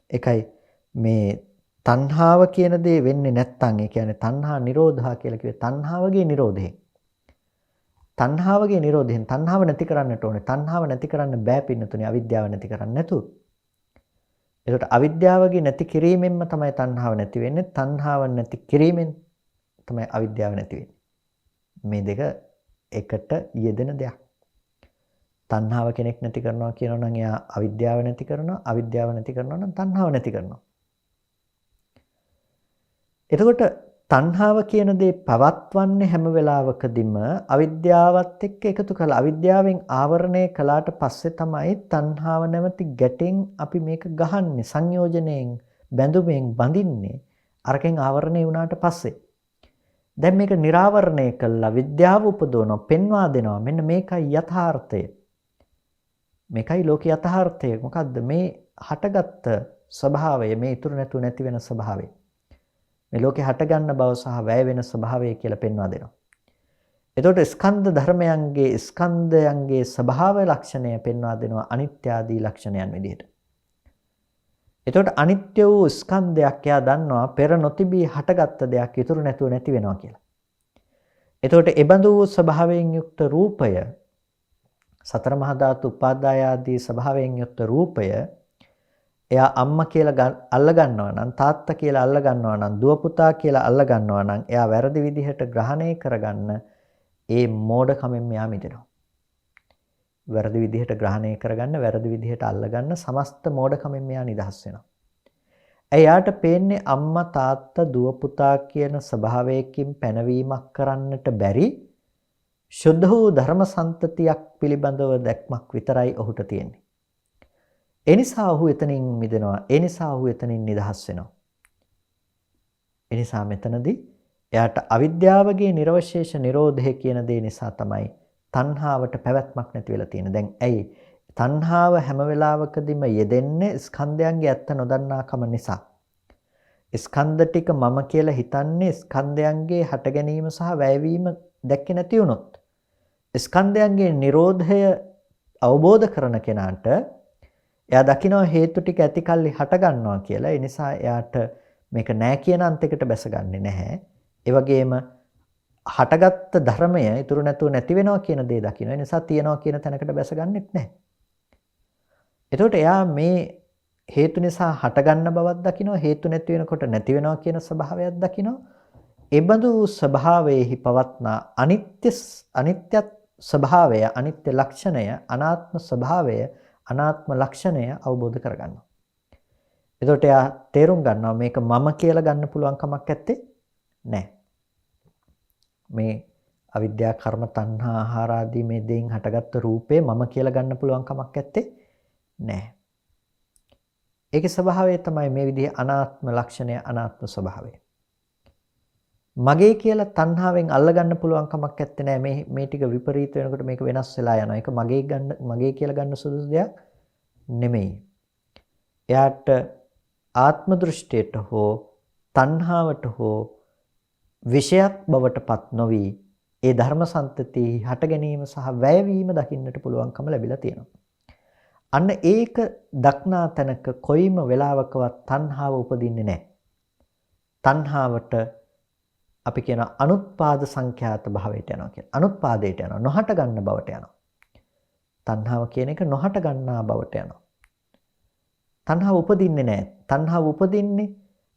ඒකයි මේ තණ්හාව කියන දේ වෙන්නේ නැත්තම්, ඒ කියන්නේ තණ්හා නිරෝධා කියලා කිව්වේ තණ්හාවගේ නිරෝධයෙන්. තණ්හාවගේ නිරෝධයෙන් තණ්හාව නැති කරන්නට ඕනේ. තණ්හාව නැති කරන්න බෑ පින්නතුනේ, අවිද්‍යාව නැති කරන්න නැතුව. ඒකට අවිද්‍යාවගේ නැති කිරීමෙන්ම තමයි තණ්හාව නැති වෙන්නේ. තණ්හාව නැති කිරීමෙන් තමයි අවිද්‍යාව නැති වෙන්නේ. මේ දෙක එකට යෙදෙන දෙයක්. තණ්හාව කෙනෙක් නැති කරනවා කියනවා නම් එයා අවිද්‍යාව නැති කරනවා. අවිද්‍යාව නැති කරනවා නම් තණ්හාව නැති කරනවා. එතකොට තණ්හාව කියන දේ පවත්වන්නේ හැම වෙලාවකදීම අවිද්‍යාවත් එක්ක එකතු කරලා, අවිද්‍යාවෙන් ආවරණය කළාට පස්සේ තමයි තණ්හාව නැමැති ගැටෙන් අපි මේක ගහන්නේ, සංයෝජනයෙන්, බැඳුමෙන් බඳින්නේ. අරකින් ආවරණය වුණාට පස්සේ දැන් මේක निराවරණය කළා, විද්‍යාව උපදවනවා, පෙන්වා දෙනවා. මෙන්න මේකයි යථාර්ථය. මේකයි ලෝක යථාර්ථය. මොකද්ද මේ හටගත්ත ස්වභාවය, මේ ඉතුරු නැතුව නැති වෙන ස්වභාවය. මේ ලෝකේ හටගන්න බව සහ වැය වෙන ස්වභාවය කියලා පෙන්වා දෙනවා. එතකොට ස්කන්ධ ධර්මයන්ගේ, ස්කන්ධයන්ගේ ස්වභාව ලක්ෂණය පෙන්වා දෙනවා අනිත්‍ය ආදී ලක්ෂණයන් විදිහට. එතකොට අනිත්‍ය වූ ස්කන්ධයක් එයා දන්නවා පෙර නොතිබී හටගත්ත දෙයක් ඉතුරු නැතුව නැති වෙනවා කියලා. එතකොට ඒබඳු වූ ස්වභාවයෙන් යුක්ත රූපය, සතර මහා ධාතු උපාදාය ආදී ස්වභාවයෙන් යුක්ත රූපය එයා අම්මා කියලා අල්ල ගන්නවා නම්, තාත්තා කියලා අල්ල ගන්නවා නම්, දුව පුතා කියලා අල්ල ගන්නවා නම්, එයා වැරදි විදිහට ග්‍රහණය කරගන්න ඒ මෝඩකමෙන් මෙයා මිදෙනවා. වැරදි විදිහට ග්‍රහණය කරගන්න, වැරදි විදිහට අල්ල ගන්න සමස්ත මෝඩකමෙන් මෙයා නිදහස් වෙනවා. එයාට පේන්නේ අම්මා තාත්තා දුව පුතා කියන ස්වභාවයකින් පැනවීමක් කරන්නට බැරි ශුද්ධ වූ ධර්ම සම්තතියක් පිළිබඳව දැක්මක් විතරයි ඔහුට තියෙන්නේ. ඒ නිසා ඔහු එතනින් මිදෙනවා. ඒ නිසා ඔහු එතනින් නිදහස් වෙනවා. ඒ නිසා මෙතනදී එයාට අවිද්‍යාවගේ නිර්වශේෂ නිරෝධය කියන දේ නිසා තමයි තණ්හාවට පැවැත්මක් නැති වෙලා තියෙන්නේ. දැන් ඇයි? තණ්හාව හැම වෙලාවකදීම යෙදෙන්නේ ස්කන්ධයන්ගේ ඇත්ත නොදන්නාකම නිසා. ස්කන්ධ ටික මම කියලා හිතන්නේ ස්කන්ධයන්ගේ හට ගැනීම සහ වැයවීම දැක්කේ නැති වුණොත්. ස්කන්ධයන්ගේ නිරෝධය අවබෝධ කරන කෙනාට එයා දකිනවා හේතු ටික ඇති කල්ලි හට ගන්නවා කියලා. ඒ නිසා එයාට මේක නෑ කියන අන්තයකට බැසගන්නේ නැහැ. ඒ වගේම හටගත්ත ධර්මය ඉතුරු නැතුව නැති වෙනවා කියන දේ දකිනවා. ඒ නිසා තියනවා කියන තැනකට බැසගන්නෙත් නැහැ. එතකොට එයා මේ හේතු නිසා හට ගන්න බවක් දකිනවා. හේතු නැති වෙනකොට නැති වෙනවා කියන ස්වභාවයක් දකිනවා. ඒ බඳු ස්වභාවයේහි පවත්නා අනිත්‍ය ස්වභාවය, අනිත්‍ය ලක්ෂණය, අනාත්ම ස්වභාවය, අනාත්ම ලක්ෂණය අවබෝධ කරගන්නවා. එතකොට එයා තේරුම් ගන්නවා මේක මම කියලා ගන්න පුළුවන් කමක් නැත්තේ නෑ. මේ අවිද්‍යා කර්ම තණ්හා ආහාර ආදී මේ දෙයින් හටගත්තු රූපේ මම කියලා ගන්න පුළුවන් කමක් නැත්තේ නෑ. ඒකේ ස්වභාවය තමයි මේ විදිහේ අනාත්ම ලක්ෂණය, අනාත්ම ස්වභාවය. මගේ කියලා තණ්හාවෙන් අල්ලගන්න පුළුවන් කමක් නැත්තේ නෑ. මේ ටික විපරීත වෙනකොට මේක වෙනස් වෙලා යනවා. ඒක මගේ කියලා ගන්න සුදුසු දෙයක් නෙමෙයි. එයාට ආත්ම දෘෂ්ටියට හෝ තණ්හාවට හෝ විෂයක් බවට පත් නොවි ඒ ධර්ම සම්තති හට ගැනීම සහ වැයවීම දකින්නට පුළුවන්කම ලැබිලා තියෙනවා. අන්න ඒක දක්නා තැනක කොයිම වෙලාවකවත් තණ්හාව උපදින්නේ නැහැ. තණ්හාවට අපි කියන අනුත්පාද සංඛ්‍යාත භාවයට යනවා කියලා. අනුත්පාදයට යනවා. නොහට ගන්න බවට යනවා. තණ්හාව කියන එක නොහට ගන්නා බවට යනවා. තණ්හාව උපදින්නේ නැහැ. තණ්හාව උපදින්නේ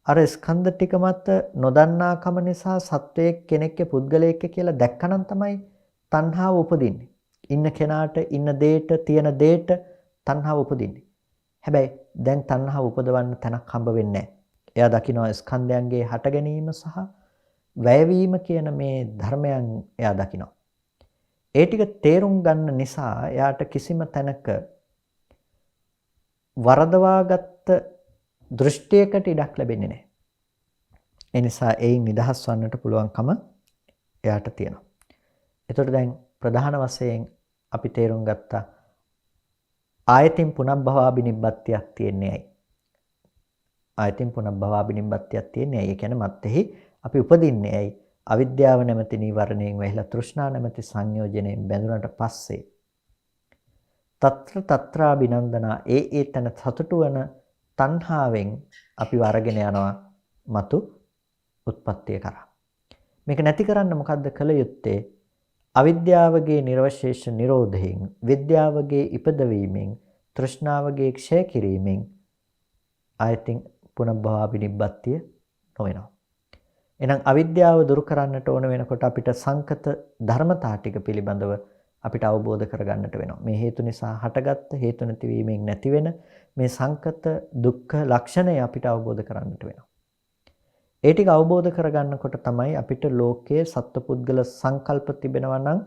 අර ස්කන්ධ ටික මත නොදන්නාකම නිසා සත්වයක් කෙනෙක්ක පුද්ගලයෙක් කියලා දැක්කනම් තමයි තණ්හාව උපදින්නේ. ඉන්න කෙනාට ඉන්න දෙයට තියෙන දෙයට තණ්හාව උපදින්නේ. හැබැයි දැන් තණ්හාව උපදවන්න තැනක් හම්බ වෙන්නේ නැහැ. එයා දකිනවා ස්කන්ධයන්ගේ හට ගැනීම සහ වැයවීම කියන මේ ධර්මයන් එයා දකිනවා. ඒ ටික තේරුම් ගන්න නිසා එයාට කිසිම තැනක වරදවාගත්ත දෘෂ්ටියකට ඉඩක් ලැබෙන්නේ නැහැ. ඒ නිසා ඒයින් නිදහස් වන්නට පුළුවන්කම එයාට තියෙනවා. එතකොට දැන් ප්‍රධාන වශයෙන් අපි තේරුම් ගත්තා ආයතින් පුනබ්භවාබිනිබ්බත්තියක් තියෙන්නේ ඇයි? ආයතින් පුනබ්භවාබිනිබ්බත්තියක් තියෙන්නේ ඇයි? ඒ කියන්නේ මත්තේහි අපි උපදින්නේ ඇයි? අවිද්‍යාව නැමැති නීවරණයෙන් වැහිලා තෘෂ්ණා නැමැති සංයෝජනයෙන් බැඳුනට පස්සේ තත්‍රාබිනන්දනා ඒ තන සතුටු වන තණ්හාවෙන් අපි වරගෙන යනවා මතු උත්පත්තිය කරා. මේක නැති කරන්න මොකද්ද කළ යුත්තේ? අවිද්‍යාවගේ නිර්වශේෂ නිරෝධයෙන්, විද්‍යාවගේ ඉපදවීමෙන්, තෘෂ්ණාවගේ ක්ෂය කිරීමෙන් ආයතින් පුනබ්භවාබිනිබ්බත්තිය නොවෙනවා. එහෙනම් අවිද්‍යාව දුරු කරන්නට ඕන වෙනකොට අපිට සංකත ධර්මතා ටික පිළිබඳව අපිට අවබෝධ කරගන්නට වෙනවා. මේ හේතු නිසා හටගත්ත හේතු නැතිවීමෙන් නැති වෙන මේ සංකත දුක්ඛ ලක්ෂණය අපිට අවබෝධ කරගන්නට වෙනවා. ඒ ටික අවබෝධ කරගන්නකොට තමයි අපිට ලෝකයේ සත්පුද්ගල සංකල්ප තිබෙනවා නම්,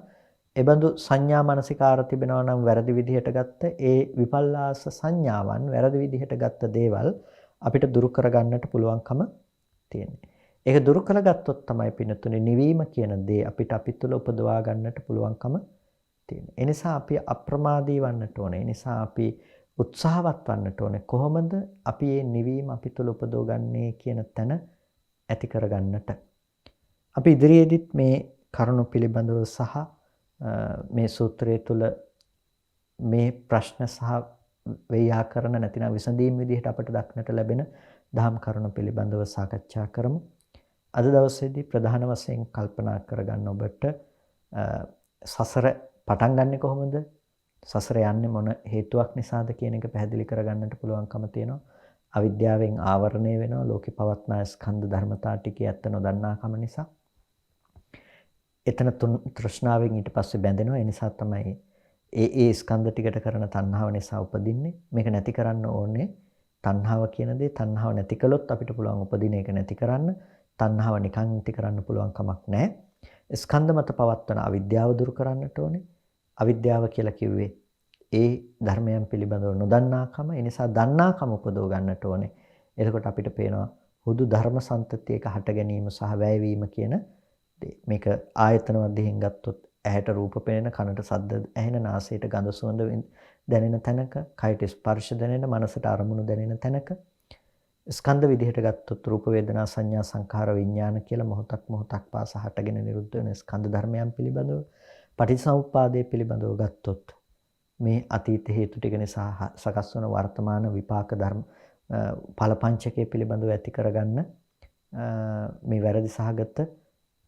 එබඳු සංඥා මනසිකාර තිබෙනවා නම් වැරදි විදිහට ගත්ත ඒ විපල්ලාස සංඥාවන් වැරදි විදිහට ගත්ත දේවල් අපිට දුරු කරගන්නට පුළුවන්කම තියෙනවා. ඒක දුරු කරගත්තොත් තමයි පින්නතුනේ නිවීම කියන දේ අපිට අපිට උපදවා ගන්නට පුළුවන්කම තියෙනවා. ඒ නිසා අපි අප්‍රමාදී වන්නට ඕනේ. ඒ නිසා අපි උත්සාහවත් වන්නට ඕනේ. කොහොමද අපි මේ නිවීම අපි තුළ උපදවගන්නේ කියන තැන ඇති කරගන්නට. අපි ඉදිරියේදීත් මේ කරුණු පිළිබඳව සහ මේ සූත්‍රය තුළ මේ ප්‍රශ්න සහ ව්‍යාකරණ නැතිනම් විසඳීම් විදිහට අපට දක්නට ලැබෙන දහම් කරුණු පිළිබඳව සාකච්ඡා කරමු. අද දවසේදී ප්‍රධාන වශයෙන් කල්පනා කරගන්න ඔබට සසර පටන් ගන්නෙ කොහොමද? සසර යන්නේ මොන හේතුවක් නිසාද කියන එක පැහැදිලි කරගන්නට පුළුවන්කම තියෙනවා. අවිද්‍යාවෙන් ආවරණය වෙනවා ලෝකේ පවත්නා ස්කන්ධ ධර්මතා ටිකේ ඇත්ත නොදන්නාකම නිසා. එතන තෘෂ්ණාවෙන් ඊට පස්සේ බැඳෙනවා. ඒ නිසා තමයි ඒ ස්කන්ධ ටිකට කරන තණ්හාව නිසා උපදින්නේ. මේක නැති කරන්න ඕනේ තණ්හාව කියන දේ. තණ්හාව නැති කළොත් අපිට පුළුවන් උපදින එක නැති කරන්න. තණ්හාව නිකන් නැති කරන්න පුළුවන් කමක් නැහැ. ස්කන්ධ මත පවත්වන අවිද්‍යාව දුරු කරන්නට ඕනේ. අවිද්‍යාව කියලා කිව්වේ ඒ ධර්මයන් පිළිබඳව නොදන්නාකම. ඒ නිසා දන්නාකම උපදව ගන්නට ඕනේ. එතකොට අපිට පේනවා හුදු ධර්ම සම්තතියක හට ගැනීම සහ වැයවීම කියන දේ. මේක ආයතන වශයෙන් ගත්තොත් ඇහැට රූප පෙනෙන, කනට ශබ්ද ඇහෙන, නාසයට ගඳ සුවඳ දැනෙන තැනක, කයට ස්පර්ශ දැනෙන, මනසට අරමුණු දැනෙන තැනක, ස්කන්ධ විදිහට ගත්තොත් රූප වේදනා සංඥා සංඛාර විඥාන කියලා මොහොතක් පාසා හටගෙන නිරුද්ධ වෙන ස්කන්ධ ධර්මයන් පිළිබඳව, පටිච්චසමුප්පාදයේ පිළිබඳව ගත්තොත් මේ අතීත හේතු ටික නිසා සකස් වන වර්තමාන විපාක ධර්ම ඵල පංචකයේ පිළිබඳව ඇති කරගන්න මේ වැරදි සහගත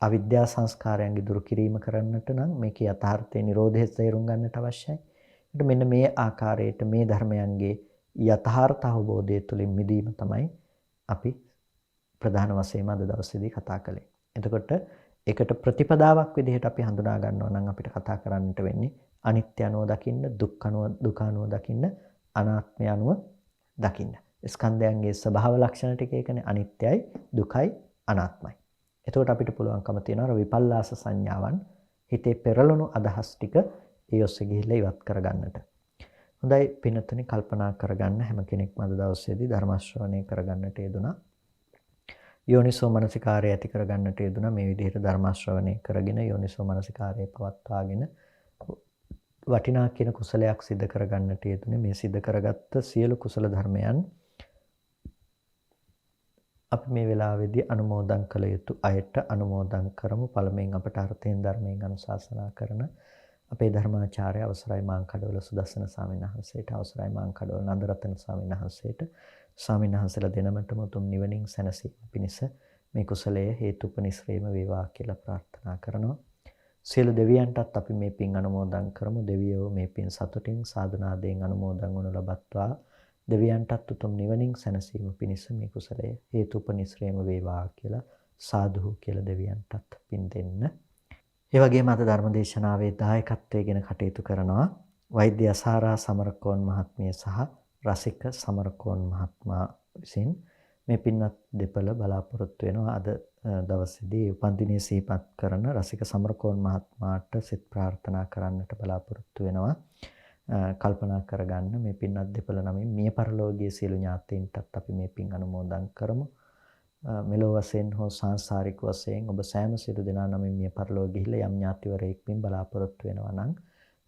අවිද්‍යා සංස්කාරයන්ගේ දුරු කිරීම කරන්නට නම් මේකේ යථාර්ථයේ නිරෝධය තේරුම් ගන්නට අවශ්‍යයි. ඒකට මෙන්න මේ ආකාරයට මේ ධර්මයන්ගේ යථාර්ථ අවබෝධය තුළින් මිදීම තමයි අපි ප්‍රධාන වශයෙන්ම අද දවසේදී කතා කළේ. එතකොට ඒකට ප්‍රතිපදාවක් විදිහට අපි හඳුනා ගන්නවා නම් අපිට කතා කරන්නට වෙන්නේ අනිත්‍ය අනුව දකින්න, දුක අනුව දකින්න, අනාත්මය අනුව දකින්න. ස්කන්ධයන්ගේ ස්වභාව ලක්ෂණ ටික ඒකනේ අනිත්‍යයි, දුකයි, අනාත්මයි. එතකොට අපිට පුළුවන්කම තියෙනවා විපල්ලාස සංඥාවන් හිතේ පෙරළුණු අදහස් ටික ඒ ඔස්සේ ගිහිල්ලා ඉවත් කරගන්නට. හොඳයි පින්නතුනි, කල්පනා කරගන්න හැම කෙනෙක්ම අද දවසේදී ධර්ම ශ්‍රවණය කරගන්නට යෙදුණා. යෝනිසෝ මනසිකාරය ඇති කරගන්නට යෙදුණා. මේ විදිහට ධර්ම ශ්‍රවණය කරගෙන යෝනිසෝ මනසිකාරය පවත්වාගෙන වටිනා කියන කුසලයක් සිද්ධ කරගන්නට යෙදුනේ. මේ සිද්ධ කරගත්ත සියලු කුසල ධර්මයන් අපි මේ වෙලාවේදී අනුමෝදන් කළ යුතු අයට අනුමෝදන් කරමු. පළමුවෙන් අපට අර්ථයෙන් ධර්මයෙන් අනුශාසනා කරන අපේ ධර්මාචාර්ය අවසරයි මාංකඩවල සුදස්සන ස්වාමීන් වහන්සේට, අවසරයි මාංකඩවල නන්දරතන ස්වාමීන් වහන්සේට, ස්වාමීන් වහන්සේලා දෙනමතම උතුම් නිවනින් සැනසීම පිණිස මේ කුසලයේ හේතුපනිශ්‍රේම වේවා කියලා ප්‍රාර්ථනා කරනවා. සියලු දෙවියන්ටත් අපි මේ පින් අනුමෝදන් කරමු. දෙවියෝ මේ පින් සතුටින් සාදුනාදයෙන් අනුමෝදන් වනු ලබත්වා. දෙවියන්ටත් උතුම් නිවනින් සැනසීම පිණිස මේ කුසලය හේතුපනිශ්‍රේම වේවා කියලා සාදු කියලා දෙවියන්ටත් පින් දෙන්න. ඒ වගේම අද ධර්මදේශනාවේ දායකත්වයෙන් කටයුතු කරනවා වෛද්‍ය අසාරා සමරකෝන් මහත්මිය සහ රසික සමරකෝන් මහත්මයා විසින් මේ පින්වත් දෙපළ බලාපොරොත්තු වෙනවා. අද දවසේදී උපන්දිනයේ සිහිපත් කරන රසික සමරකෝන් මහත්මයාට සිත ප්‍රාර්ථනා කරන්නට බලාපොරොත්තු වෙනවා. කල්පනා කරගන්න මේ පින්වත් දෙපළ නමින් මිය පරලෝකීය සියලු ඥාතීන්ටත් අපි මේ පින් අනුමෝදන් කරමු. මෙලොව වශයෙන් හෝ සාංශාරික වශයෙන් ඔබ සෑම සියලු දෙනා නමින් මිය පරලෝක ගිහිලා යම් ඥාතිවරයෙක් පින් බලාපොරොත්තු වෙනවා නම්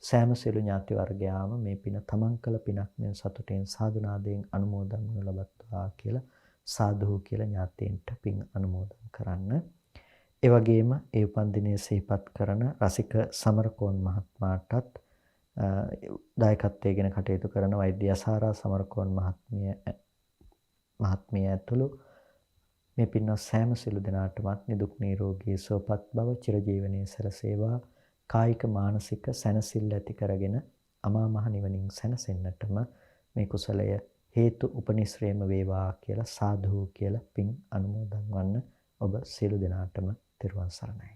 සෑම සියලු ඥාති වර්ගයාම මේ පින තමන් කළ පිනක් මෙන් සතුටින් සාදුනාදයෙන් අනුමෝදන් වනු ලබත්වා කියලා සාදු කියලා ඥාතීන්ට පින් අනුමෝදන් කරන්න. ඒ වගේම ඒ උපන්දිනයේ සිහිපත් කරන රසික සමරකෝන් මහත්මයාටත් දායකත්වයෙන් කටයුතු කරන වෛද්‍ය අසාරා සමරකෝන් මහත්මිය ඇතුළු මේ පින්වත් සෑම සිළු දෙනාටමත් නිදුක් නිරෝගී සුවපත් බව චිරජීවනයේ සැලසේවා. කායික මානසික සැනසෙල්ල ඇති කරගෙන අමා මහ නිවනින් සැනසෙන්නටම මේ කුසලය හේතු උපනිශ්‍රේම වේවා කියලා සාදු කියලා පින් අනුමෝදන් වන්න ඔබ සියලු දෙනාටම තෙරුවන් සරණයි.